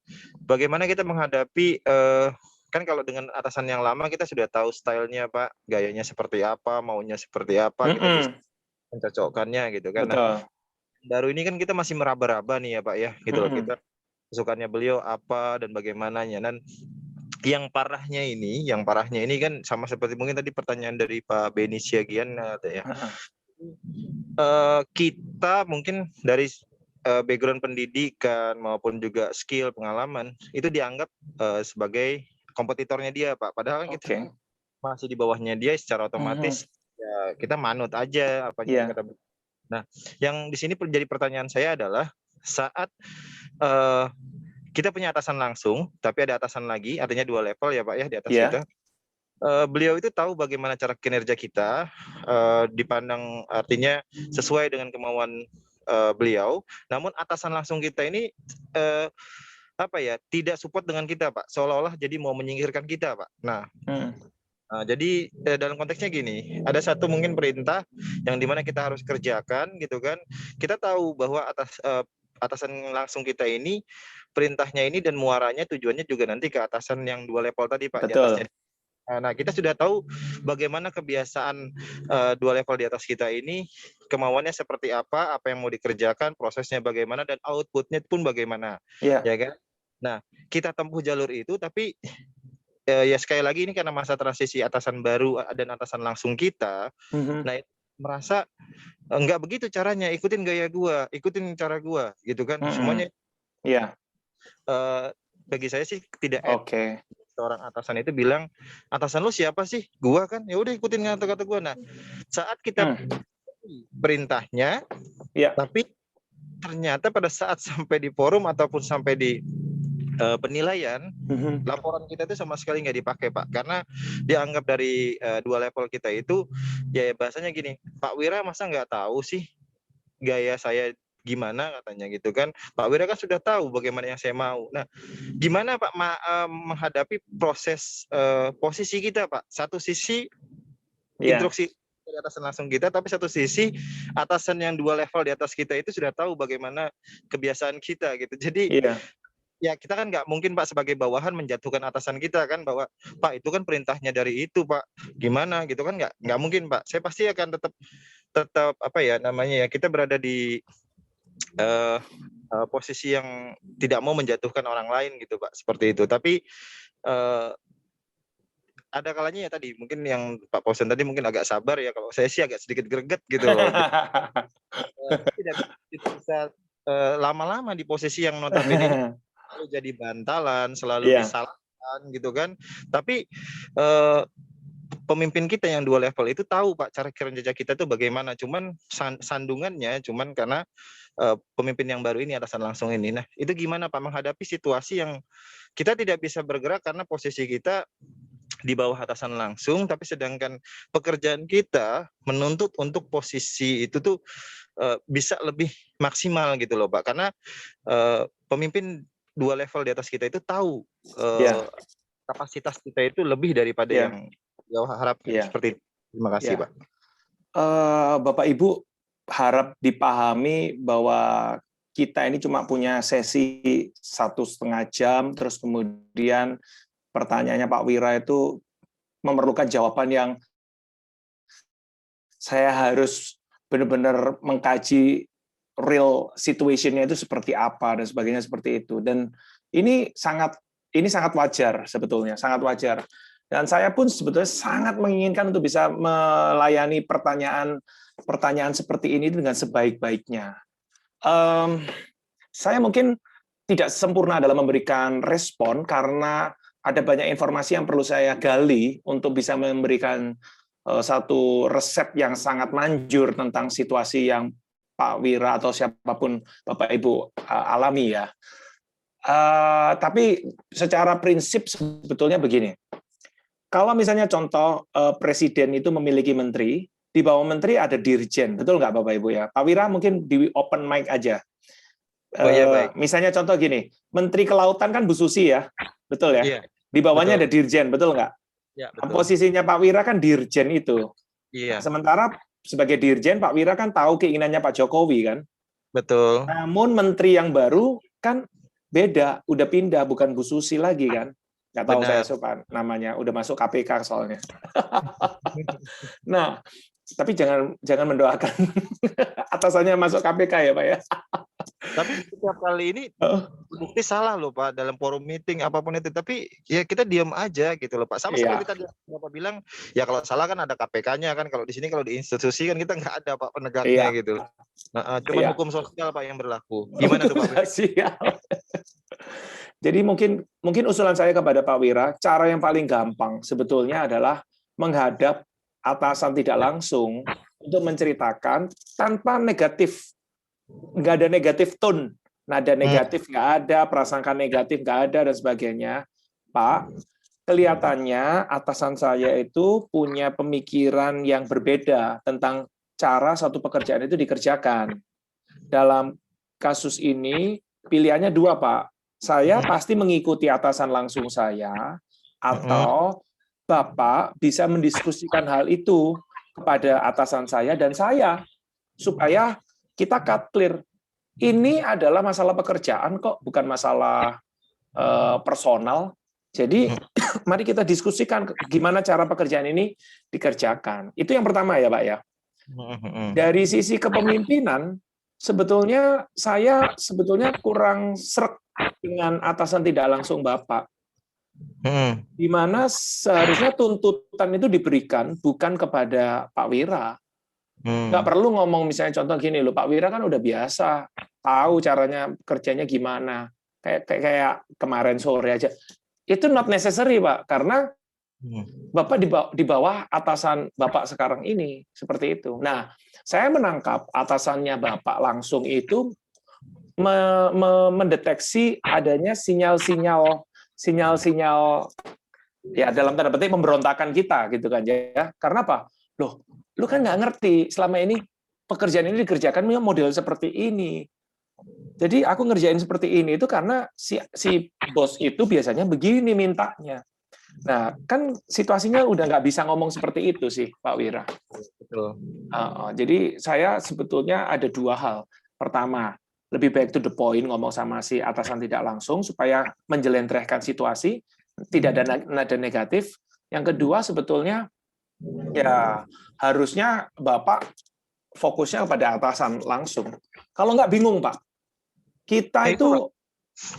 bagaimana kita menghadapi kan kalau dengan atasan yang lama kita sudah tahu stylenya Pak, gayanya seperti apa, maunya seperti apa, kita bisa mencocokkannya gitu kan. Nah, baru ini kan kita masih meraba-raba nih ya Pak ya, gitu loh, kita kesukaannya beliau apa dan bagaimananya. Dan yang parahnya ini kan sama seperti mungkin tadi pertanyaan dari Pak Beni Siagian ya. Kita mungkin dari background pendidikan maupun juga skill pengalaman itu dianggap sebagai kompetitornya dia Pak. Padahal kan kita masih di bawahnya dia, secara otomatis ya kita manut aja apa yang kata. Nah, yang di sini jadi pertanyaan saya adalah saat kita punya atasan langsung, tapi ada atasan lagi, artinya 2 level ya Pak ya di atas kita. Beliau itu tahu bagaimana cara kinerja kita, dipandang artinya sesuai dengan kemauan beliau. Namun atasan langsung kita ini tidak support dengan kita Pak, seolah-olah jadi mau menyingkirkan kita Pak. Nah, Jadi dalam konteksnya gini, ada satu mungkin perintah yang dimana kita harus kerjakan gitu kan. Kita tahu bahwa atasan langsung kita ini perintahnya ini dan muaranya tujuannya juga nanti ke atasan yang 2 level tadi Pak. Di atasnya. Nah, kita sudah tahu bagaimana kebiasaan 2 level di atas kita ini, kemauannya seperti apa yang mau dikerjakan, prosesnya bagaimana, dan outputnya pun bagaimana, ya kan? Nah, kita tempuh jalur itu, tapi ya sekali lagi ini karena masa transisi atasan baru dan atasan langsung kita, nah merasa enggak begitu caranya, ikutin gaya gua, ikutin cara gua, gitu kan? Semuanya. Bagi saya sih tidak. Seorang atasan itu bilang, atasan lu siapa sih? Gua kan. Ya udah ikutin kata-kata gua. Nah, saat kita perintahnya, tapi ternyata pada saat sampai di forum ataupun sampai di penilaian, laporan kita itu sama sekali nggak dipakai Pak, karena dianggap dari 2 level kita itu ya bahasanya gini, Pak Wira masa nggak tahu sih gaya saya gimana, katanya gitu kan. Pak Wira kan sudah tahu bagaimana yang saya mau. Nah, gimana Pak menghadapi proses posisi kita Pak? Satu sisi instruksi dari atasan langsung kita, tapi satu sisi atasan yang 2 level di atas kita itu sudah tahu bagaimana kebiasaan kita gitu. Jadi ya kita kan nggak mungkin Pak sebagai bawahan menjatuhkan atasan kita kan, bahwa Pak itu kan perintahnya dari itu Pak, gimana gitu kan, nggak mungkin Pak. Saya pasti akan tetap apa ya namanya ya, kita berada di posisi yang tidak mau menjatuhkan orang lain gitu Pak, seperti itu. Tapi ada kalanya ya tadi mungkin yang Pak Pausen tadi mungkin agak sabar ya, kalau saya sih agak sedikit greget gitu loh. Tidak bisa lama-lama di posisi yang notabene selalu jadi bantalan, selalu disalahkan gitu kan. Tapi pemimpin kita yang 2 level itu tahu Pak cara kerja kita itu bagaimana. Cuman sandungannya cuman karena pemimpin yang baru ini, atasan langsung ini. Nah, itu gimana Pak menghadapi situasi yang kita tidak bisa bergerak karena posisi kita di bawah atasan langsung, tapi sedangkan pekerjaan kita menuntut untuk posisi itu tuh bisa lebih maksimal gitu loh Pak. Karena pemimpin 2 level di atas kita itu tahu kapasitas kita itu lebih daripada yang jauh harapkan. Seperti itu. Terima kasih Pak. Bapak Ibu harap dipahami bahwa kita ini cuma punya sesi 1,5 jam, terus kemudian pertanyaannya Pak Wira itu memerlukan jawaban yang saya harus benar-benar mengkaji real situation-nya itu seperti apa dan sebagainya seperti itu. Dan ini sangat wajar sebetulnya, sangat wajar. Dan saya pun sebetulnya sangat menginginkan untuk bisa melayani pertanyaan seperti ini dengan sebaik-baiknya. Saya mungkin tidak sempurna dalam memberikan respon karena ada banyak informasi yang perlu saya gali untuk bisa memberikan satu resep yang sangat manjur tentang situasi yang Pak Wira atau siapapun Bapak Ibu alami ya. Tapi secara prinsip sebetulnya begini. Kalau misalnya contoh presiden itu memiliki menteri, di bawah menteri ada dirjen, betul nggak Bapak Ibu ya? Pak Wira mungkin di open mic aja. Baik. Misalnya contoh gini, Menteri Kelautan kan Bu Susi ya, betul ya? Di bawahnya ada dirjen, betul nggak? Ya, betul. Posisinya Pak Wira kan dirjen itu. Iya. Sementara sebagai dirjen, Pak Wira kan tahu keinginannya Pak Jokowi kan? Betul. Namun menteri yang baru kan beda, udah pindah, bukan Bu Susi lagi kan? Nggak tahu saya sopan namanya, udah masuk KPK soalnya. Nah, tapi jangan mendoakan atasannya masuk KPK ya Pak ya. Tapi setiap kali ini bukti salah loh Pak dalam forum meeting apapun itu, tapi ya kita diam aja gitu loh Pak. Sama seperti tadi Bapak bilang, ya kalau salah kan ada KPK-nya kan, kalau di sini kalau di institusi kan kita nggak ada Pak penegaknya gitu. Nah, cuma hukum sosial Pak yang berlaku. Gimana tuh Pak? Jadi mungkin usulan saya kepada Pak Wira, cara yang paling gampang sebetulnya adalah menghadap atasan tidak langsung untuk menceritakan tanpa negatif. Nggak ada negatif tone, nada negatif nggak ada, prasangka negatif nggak ada, dan sebagainya. Pak, kelihatannya atasan saya itu punya pemikiran yang berbeda tentang cara satu pekerjaan itu dikerjakan. Dalam kasus ini, pilihannya 2, Pak. Saya pasti mengikuti atasan langsung saya, atau Bapak bisa mendiskusikan hal itu kepada atasan saya dan saya, supaya kita cut clear. Ini adalah masalah pekerjaan kok, bukan masalah personal. Jadi mari kita diskusikan gimana cara pekerjaan ini dikerjakan. Itu yang pertama ya Pak ya. Dari sisi kepemimpinan, sebetulnya saya kurang sreg dengan atasan tidak langsung Bapak. Di mana seharusnya tuntutan itu diberikan bukan kepada Pak Wira. Nggak perlu ngomong misalnya contoh gini loh, Pak Wira kan udah biasa, tahu caranya kerjanya gimana. Kayak kemarin sore aja. Itu not necessary, Pak, karena Bapak di bawah atasan Bapak sekarang ini, seperti itu. Nah, saya menangkap atasannya Bapak langsung itu mendeteksi adanya sinyal-sinyal ya dalam tanda petik pemberontakan kita gitu kan ya. Karena apa? Loh, lu kan nggak ngerti selama ini pekerjaan ini dikerjakan model seperti ini. Jadi aku ngerjain seperti ini itu karena si bos itu biasanya begini mintanya. Nah, kan situasinya udah nggak bisa ngomong seperti itu sih, Pak Wira. Betul. Jadi saya sebetulnya ada dua hal. Pertama, lebih baik to the point ngomong sama si atasan tidak langsung supaya menjelentrehkan situasi, tidak ada nada negatif. Yang kedua sebetulnya ya harusnya Bapak fokusnya kepada atasan langsung. Kalau nggak bingung Pak, kita itu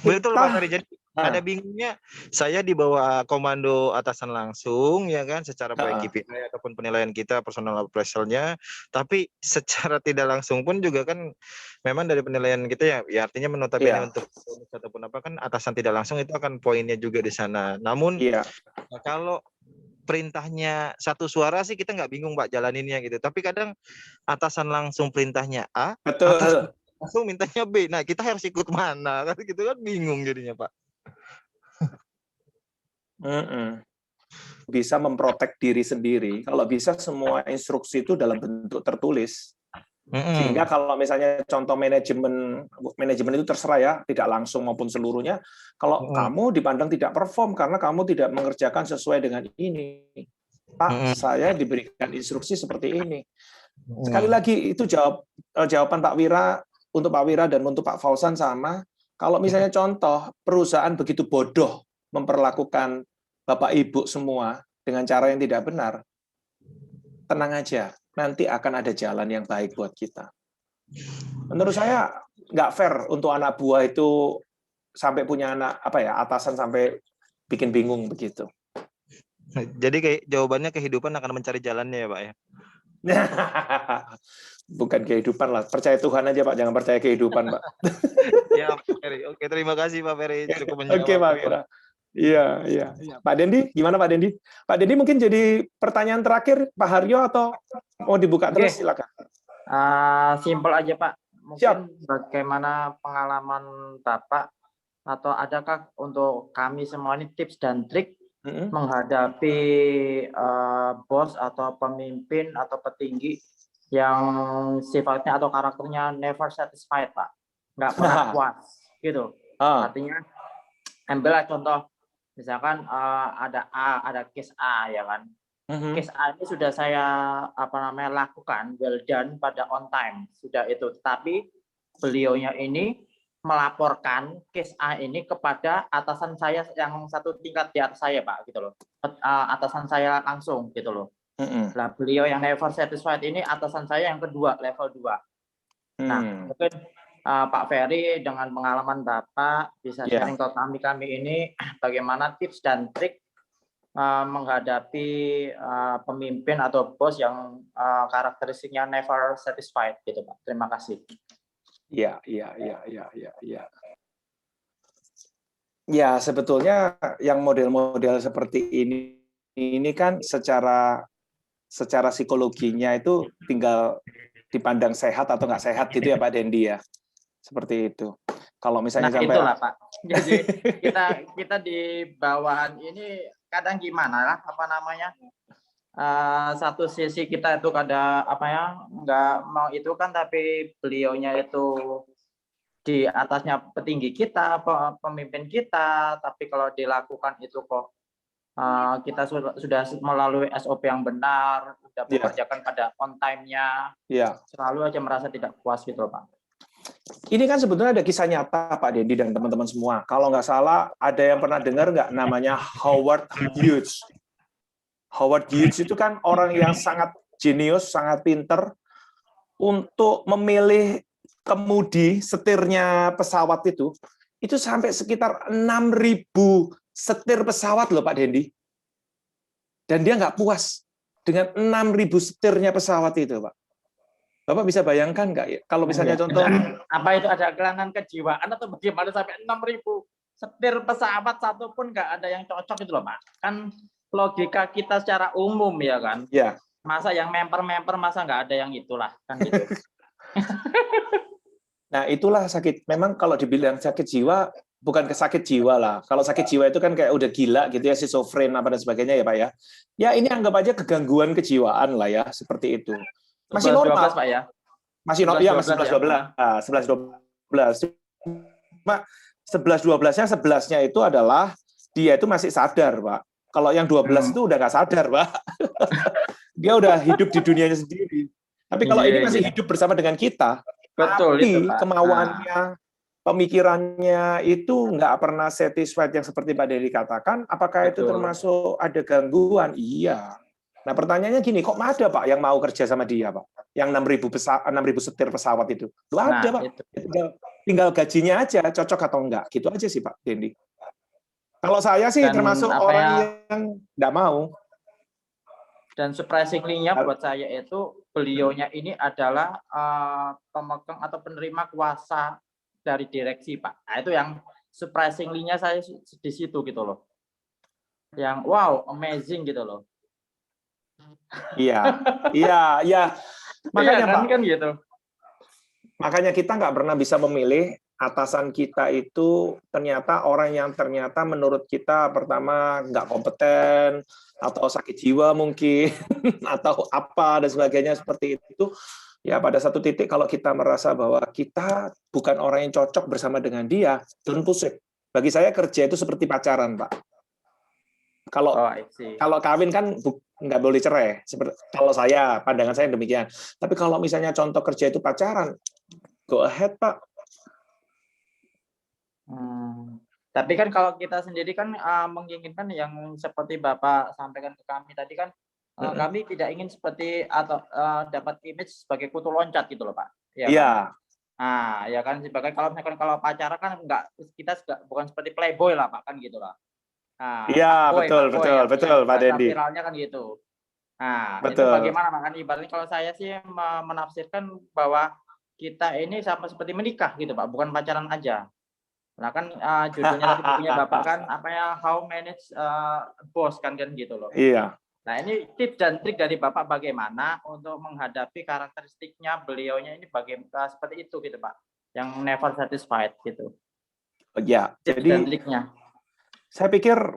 betul Pak Ferry. Jadi ada bingungnya saya di bawah komando atasan langsung ya kan secara baik KPI ataupun penilaian kita personal appraisal-nya, tapi secara tidak langsung pun juga kan memang dari penilaian kita ya artinya menotabene untuk ataupun apa kan atasan tidak langsung itu akan poinnya juga di sana. Namun kalau perintahnya satu suara sih kita nggak bingung Pak jalaninnya gitu, tapi kadang atasan langsung perintahnya A, atasan langsung mintanya B. Nah, kita harus ikut mana? Kan gitu kan bingung jadinya, Pak. Bisa memprotek diri sendiri. Kalau bisa semua instruksi itu dalam bentuk tertulis. Sehingga kalau misalnya contoh manajemen itu terserah ya, tidak langsung maupun seluruhnya. Kalau kamu dipandang tidak perform karena kamu tidak mengerjakan sesuai dengan ini. Pak, saya diberikan instruksi seperti ini. Sekali lagi itu jawaban Pak Wira untuk Pak Wira dan untuk Pak Fauzan sama. Kalau misalnya contoh perusahaan begitu bodoh memperlakukan Bapak Ibu semua dengan cara yang tidak benar, tenang aja, nanti akan ada jalan yang baik buat kita. Menurut saya nggak fair untuk anak buah itu sampai punya atasan sampai bikin bingung begitu. Jadi jawabannya kehidupan akan mencari jalannya ya Pak ya? Bukan kehidupan lah, percaya Tuhan aja Pak, jangan percaya kehidupan Pak. Ya Pak Ferry, oke terima kasih Pak Ferry cukup menjawab. Oke Pak Wira. Iya. Pak Dendi, gimana Pak Dendi? Pak Dendi mungkin jadi pertanyaan terakhir Pak Haryo atau mau dibuka terus silakan. Simpel aja Pak. Mungkin bagaimana pengalaman Bapak atau adakah untuk kami semua ini tips dan trik menghadapi bos atau pemimpin atau petinggi yang sifatnya atau karakternya never satisfied Pak, nggak pernah puas gitu. Artinya ambillah contoh misalkan ada case A ya kan. Case A ini sudah saya lakukan well done pada on time sudah itu, tapi beliaunya ini melaporkan case A ini kepada atasan saya yang satu tingkat di atas saya Pak gitu loh, atasan saya langsung gitu loh. Nah beliau yang never satisfied ini atasan saya yang kedua level 2. Nah mungkin Pak Ferry dengan pengalaman Bapak bisa sharing ke kami ini bagaimana tips dan trik menghadapi pemimpin atau bos yang karakteristiknya never satisfied gitu Pak. Terima kasih. Iya. Ya, sebetulnya yang model-model seperti ini kan secara psikologinya itu tinggal dipandang sehat atau nggak sehat gitu ya Pak Dendi ya. Seperti itu. Kalau misalnya sampai itulah Pak. Jadi kita di bawahan ini kadang gimana lah satu sisi kita itu nggak mau itu kan, tapi beliaunya itu di atasnya petinggi kita, pemimpin kita, tapi kalau dilakukan itu kok kita sudah melalui SOP yang benar, sudah mengerjakan pada on time-nya, selalu aja merasa tidak puas gitu loh, Pak. Ini kan sebetulnya ada kisah nyata Pak Dendi dan teman-teman semua. Kalau nggak salah, ada yang pernah dengar nggak namanya Howard Hughes? Howard Hughes itu kan orang yang sangat jenius, sangat pinter untuk memilih kemudi setirnya pesawat itu sampai sekitar 6.000 setir pesawat loh Pak Dendi. Dan dia nggak puas dengan 6.000 setirnya pesawat itu, Pak. Bapak bisa bayangkan nggak ya? Kalau misalnya contoh, apa itu ada kelainan kejiwaan atau bagaimana sampai 6.000 setir pesawat satu pun nggak ada yang cocok itu loh, Pak. Kan logika kita secara umum ya kan. Ya. Masa yang memper masa nggak ada yang itulah kan gitu. Nah, itulah sakit. Memang kalau dibilang sakit jiwa, bukan sakit jiwa lah. Kalau sakit jiwa itu kan kayak udah gila gitu ya, schizofren apa dan sebagainya ya Pak ya. Ya ini anggap aja kegangguan kejiwaan lah ya, seperti itu. Masih normal 12, Pak ya. Masih normal ya, masih 11-12. Cuma 11-12-nya 11-nya itu adalah dia itu masih sadar, Pak. Kalau yang 12 itu udah nggak sadar, Pak. Dia udah hidup di dunianya sendiri. Tapi kalau ini masih hidup bersama dengan kita, betul, tapi itu, Pak. kemauannya, pemikirannya itu nggak pernah satisfied yang seperti Pak Dery katakan, apakah itu termasuk ada gangguan? Iya. Nah pertanyaannya gini, kok ada Pak yang mau kerja sama dia Pak? Yang 6.000 setir pesawat itu? Lu ada Pak. Tinggal gajinya aja, cocok atau enggak. Gitu aja sih Pak Dendi. Kalau saya sih termasuk orang yang nggak mau. Dan surprisingly-nya buat saya itu, beliaunya ini adalah pemegang atau penerima kuasa dari direksi Pak. Nah, itu yang surprisingly-nya saya di situ gitu loh. Yang wow, amazing gitu loh. Iya. Makanya kan, Pak, kan gitu. Makanya kita nggak pernah bisa memilih atasan kita itu ternyata orang yang ternyata menurut kita pertama nggak kompeten atau sakit jiwa mungkin atau apa dan sebagainya seperti itu. Ya pada satu titik kalau kita merasa bahwa kita bukan orang yang cocok bersama dengan dia, don't push it. Bagi saya kerja itu seperti pacaran, Pak. Kalau kawin kan nggak boleh cerai. Kalau saya, pandangan saya demikian. Tapi kalau misalnya contoh kerja itu pacaran, go ahead, Pak. Tapi kan kalau kita sendiri kan menginginkan yang seperti Bapak sampaikan ke kami tadi kan, kami tidak ingin seperti atau dapat image sebagai kutu loncat gitu loh Pak. Iya. Kan? Nah, ya kan sebagai kalau misalkan kalau pacaran kan kita bukan seperti playboy lah Pak kan gitu lah. Nah, iya betul Pak Dendi. Viralnya kan gitu. Nah, betul. Itu bagaimana Pak kan ibaratnya kalau saya sih menafsirkan bahwa kita ini sama seperti menikah gitu Pak, bukan pacaran aja. Nah kan judulnya bukunya Bapak kan apa ya, How Manage Boss kan gitu loh. Iya. Nah ini tips dan trik dari Bapak bagaimana untuk menghadapi karakteristiknya beliaunya ini bagaimana seperti itu gitu Pak, yang never satisfied gitu. Ya, tips jadi dan triknya. Saya pikir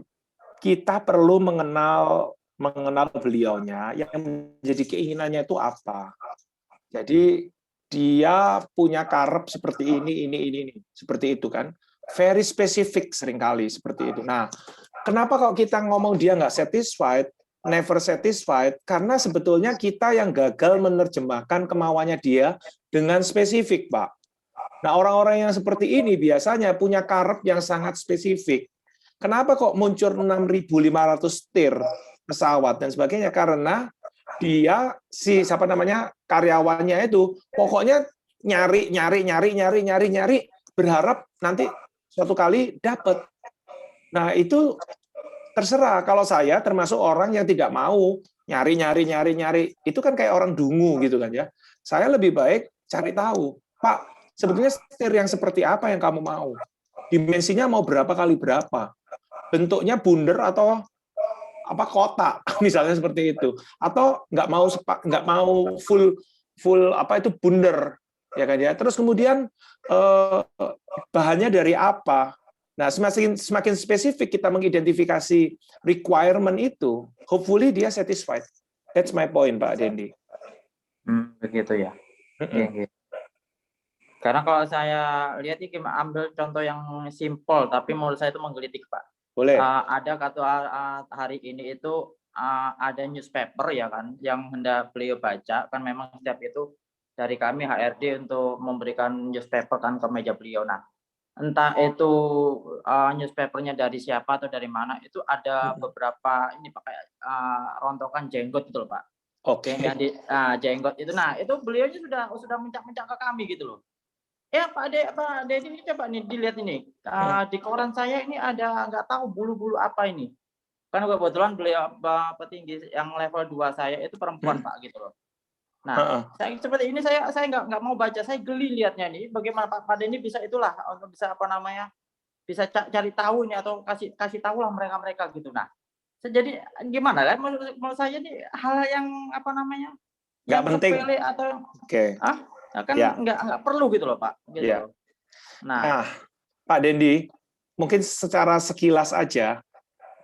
kita perlu mengenal beliaunya yang menjadi keinginannya itu apa. Jadi dia punya karep seperti ini, seperti itu kan. Very specific seringkali seperti itu. Nah, kenapa kalau kita ngomong dia nggak satisfied, never satisfied? Karena sebetulnya kita yang gagal menerjemahkan kemauannya dia dengan spesifik, Pak. Nah, orang-orang yang seperti ini biasanya punya karep yang sangat spesifik. Kenapa kok muncul 6.500 setir pesawat dan sebagainya? Karena dia karyawannya itu pokoknya nyari berharap nanti suatu kali dapat. Nah, itu terserah. Kalau saya termasuk orang yang tidak mau nyari. Itu kan kayak orang dungu gitu kan ya. Saya lebih baik cari tahu. Pak, sebetulnya setir yang seperti apa yang kamu mau? Dimensinya mau berapa kali berapa? Bentuknya bundar atau apa kotak misalnya seperti itu, atau nggak mau full apa itu bundar ya kan ya. Terus kemudian bahannya dari apa. Nah, semakin spesifik kita mengidentifikasi requirement itu, hopefully dia satisfied. That's my point, Pak Dendi. Begitu ya. Karena kalau saya lihat ini ambil contoh yang simple tapi menurut saya itu menggelitik Pak. Boleh. Ada hari ini itu ada newspaper ya kan yang hendak beliau baca, kan memang setiap itu dari kami HRD untuk memberikan newspaper kan ke meja beliau. Nah, entah itu newspapernya dari siapa atau dari mana, itu ada beberapa ini pakai rontokan jenggot gitu loh Pak. Oke. Jenggot itu, nah itu beliaunya sudah mencak-mencak ke kami gitu loh. Ya Pak Dedi ini coba nih dilihat ini di koran saya ini ada nggak tahu bulu-bulu apa ini. Kan kebetulan beliau petinggi yang level 2 saya itu perempuan Pak gitu loh. Nah, saya seperti ini saya nggak mau baca, saya geli lihatnya nih. Bagaimana Pak Dedi bisa itulah bisa bisa cari tahu ini atau kasih tahu lah mereka gitu. Nah, jadi gimana kan menurut saya nih hal yang nggak penting sepele atau kan ya. nggak perlu gitu loh Pak. Gitu. Ya. Nah, Pak Dendi, mungkin secara sekilas aja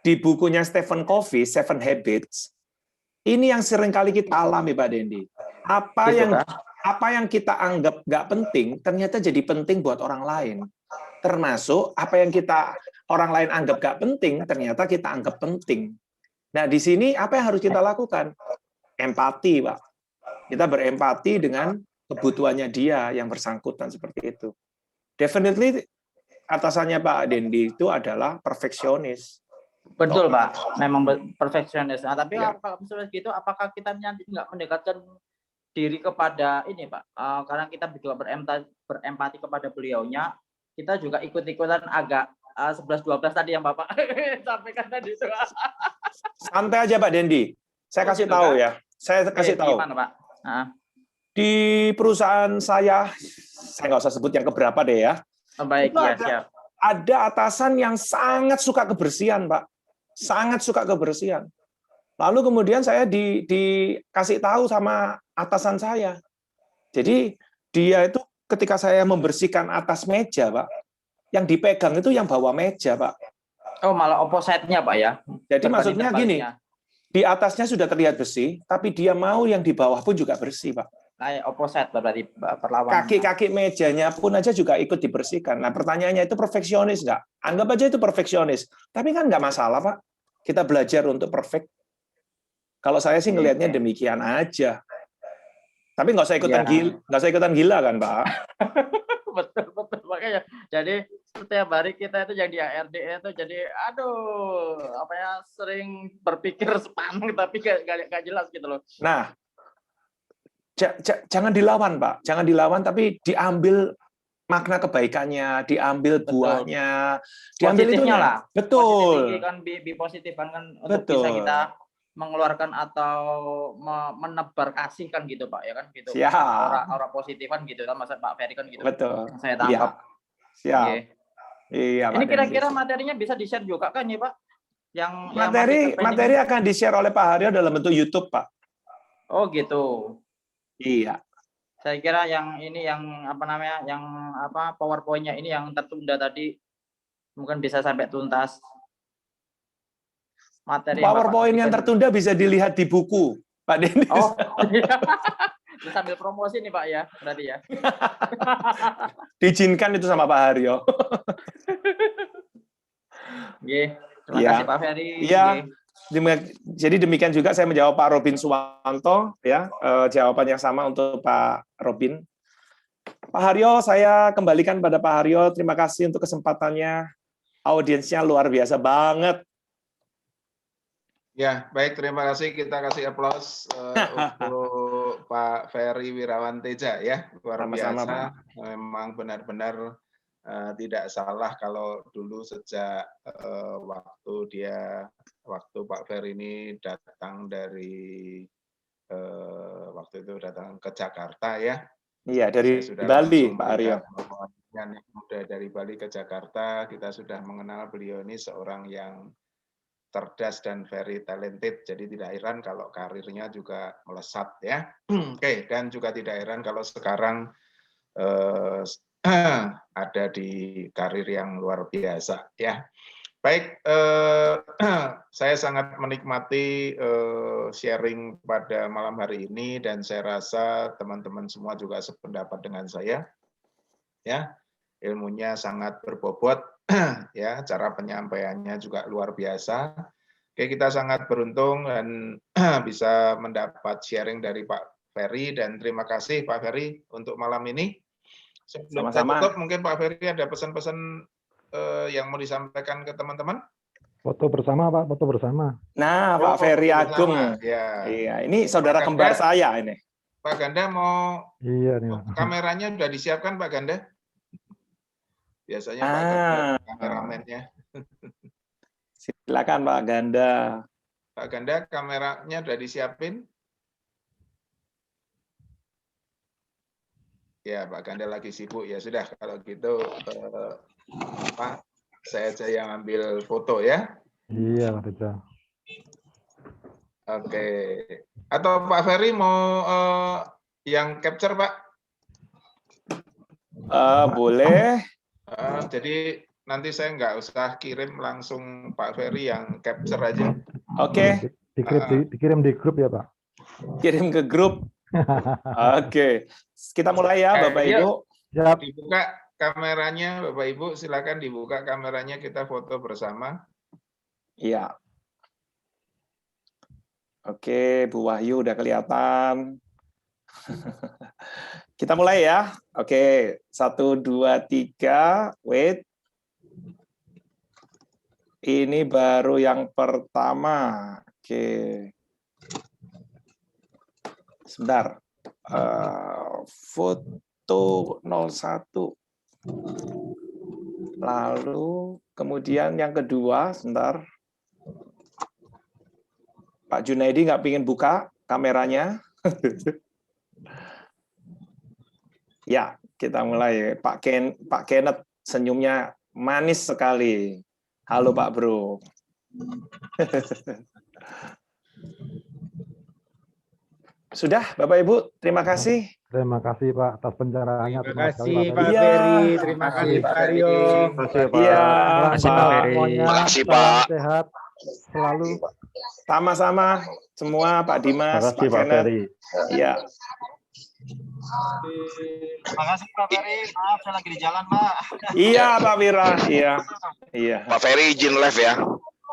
di bukunya Stephen Covey, Seven Habits, ini yang sering kali kita alami Pak Dendi. Apa yang kita anggap nggak penting, ternyata jadi penting buat orang lain. Termasuk apa yang orang lain anggap nggak penting, ternyata kita anggap penting. Nah, di sini apa yang harus kita lakukan? Empati, Pak. Kita berempati dengan kebutuhannya dia yang bersangkutan seperti itu. Definitely atasannya Pak Dendi itu adalah perfeksionis. Betul Pak, memang perfeksionis. Nah, tapi kalau misalnya gitu, apakah kita nanti nggak mendekatkan diri kepada ini Pak? Karena kita juga berempati kepada beliaunya, kita juga ikut-ikutan agak 11-12 tadi yang Bapak sampaikan tadi itu. Santai aja Pak Dendi, saya kasih tahu ya. Saya kasih tahu. Gimana Pak? Di perusahaan saya nggak usah sebut yang keberapa deh ya. Baik, ya, siap. Ada atasan yang sangat suka kebersihan, Pak. Sangat suka kebersihan. Lalu kemudian saya dikasih tahu sama atasan saya. Jadi dia itu ketika saya membersihkan atas meja, Pak, yang dipegang itu yang bawa meja, Pak. Oh, malah opposite-nya, Pak ya. Jadi maksudnya gini, di atasnya sudah terlihat bersih, tapi dia mau yang di bawah pun juga bersih, Pak. Kayak opposite berarti perlawanan. Kaki-kaki mejanya pun aja juga ikut dibersihkan. Nah, pertanyaannya itu perfeksionis nggak? Anggap aja itu perfeksionis. Tapi kan nggak masalah, Pak. Kita belajar untuk perfect. Kalau saya sih ngelihatnya demikian aja. Tapi nggak usah ikutan gila kan, Pak? Betul makanya. Jadi setiap hari kita itu yang di ARD itu jadi sering berpikir sepaneng tapi nggak jelas gitu loh. Nah, jangan dilawan, Pak. Jangan dilawan, tapi diambil makna kebaikannya, diambil buahnya, diambil itunya lah. Betul. Kan positif kan untuk bisa kita mengeluarkan atau menebar kasih kan gitu Pak ya kan gitu. Aura positif kan gitu kan Mas Pak Ferry kan gitu. Betul. Saya tangkap. Siap. Iya. Ini kira-kira materinya bisa di-share juga kan ya Pak? Yang materi akan di-share oleh Pak Haryo dalam bentuk YouTube, Pak. Oh gitu. Iya. Saya kira yang ini yang PowerPoint-nya ini yang tertunda tadi mungkin bisa sampai tuntas. Materi PowerPoint yang tertunda bisa dilihat di buku, Pak Denis. Oh, iya. Sambil promosi nih Pak ya, berarti ya. Diizinkan itu sama Pak Haryo. Terima kasih Pak Ferry. Iya. Jadi demikian juga saya menjawab Pak Robin Suwanto ya, jawaban yang sama untuk Pak Robin. Pak Haryo, saya kembalikan pada Pak Haryo. Terima kasih untuk kesempatannya. Audiensnya luar biasa banget. Ya, baik, terima kasih. Kita kasih aplaus untuk Pak Ferry Wirawan Teja ya, luar biasa. Memang benar-benar tidak salah kalau dulu sejak waktu Pak Ferry ini datang dari waktu itu datang ke Jakarta ya. Iya, dari Bali, Pak Aryo. Dari Bali ke Jakarta, kita sudah mengenal beliau ini seorang yang cerdas dan very talented. Jadi tidak heran kalau karirnya juga melesat ya. Oke, dan juga tidak heran kalau sekarang ada di karir yang luar biasa ya. Baik, saya sangat menikmati sharing pada malam hari ini dan saya rasa teman-teman semua juga sependapat dengan saya. Ya, ilmunya sangat berbobot ya, cara penyampaiannya juga luar biasa. Oke, kita sangat beruntung dan bisa mendapat sharing dari Pak Ferry, dan terima kasih Pak Ferry untuk malam ini. Sebelum saya tutup, mungkin Pak Ferry ada pesan-pesan yang mau disampaikan ke teman-teman? Foto bersama, Pak, foto bersama. Nah, Pak Ferry Agung. Ya. Iya, ini saudara kembar saya ini. Pak Ganda mau nih, kameranya sudah disiapkan Pak Ganda? Biasanya Pak Ganda kameramennya. Silakan Pak Ganda. Pak Ganda, kameranya sudah disiapin? Ya, Pak Ganda lagi sibuk. Ya sudah, kalau gitu Pak, saya aja yang ambil foto ya. Iya, Pak Rizal. Oke. Atau Pak Ferry mau yang capture, Pak? Boleh. Jadi nanti saya nggak usah kirim, langsung Pak Ferry yang capture aja. Oke. Dikirim di grup ya, Pak? Kirim ke grup. Oke. Kita mulai ya, Bapak Ibu. Siap. Dibuka kameranya, Bapak Ibu. Silakan dibuka kameranya, kita foto bersama. Iya. Oke, Bu Wahyu udah kelihatan. Kita mulai ya. Oke, 1, 2, 3. Wait. Ini baru yang pertama. Oke. Sebentar. Foto 01. Lalu kemudian yang kedua, sebentar. Pak Junaidi nggak pingin buka kameranya. Ya, kita mulai. Pak Kenneth senyumnya manis sekali. Halo Pak Bro. Sudah, Bapak Ibu, terima kasih. Terima kasih Pak atas pencerahannya. Terima kasih Pak Ferry. Terima kasih Pak Aryo. Terima kasih Pak. Iya, Pak Ferry. Terima kasih Salam Pak. sehat selalu. Sama-sama semua Pak Dimas, Pak Kenneth. Iya. Terima kasih Pak Ferry. Maaf saya lagi di jalan, Pak. Iya Pak Wira. Iya. Iya. Pak Ferry izin live ya.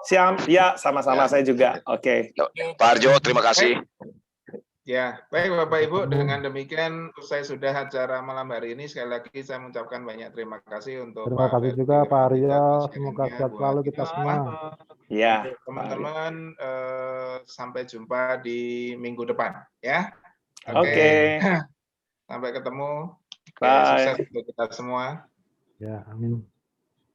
Siap. Ya, sama-sama saya juga. Oke. Pak Arjo, terima kasih. Ya, baik Bapak Ibu, dengan demikian usai sudah acara malam hari ini. Sekali lagi saya mengucapkan banyak terima kasih untuk terima kasih juga Pak Aryo. Semoga sehat buat selalu kita semua. Ya, teman-teman, sampai jumpa di minggu depan ya. Oke. Sampai ketemu. Bye. Sukses untuk kita semua. Ya, amin.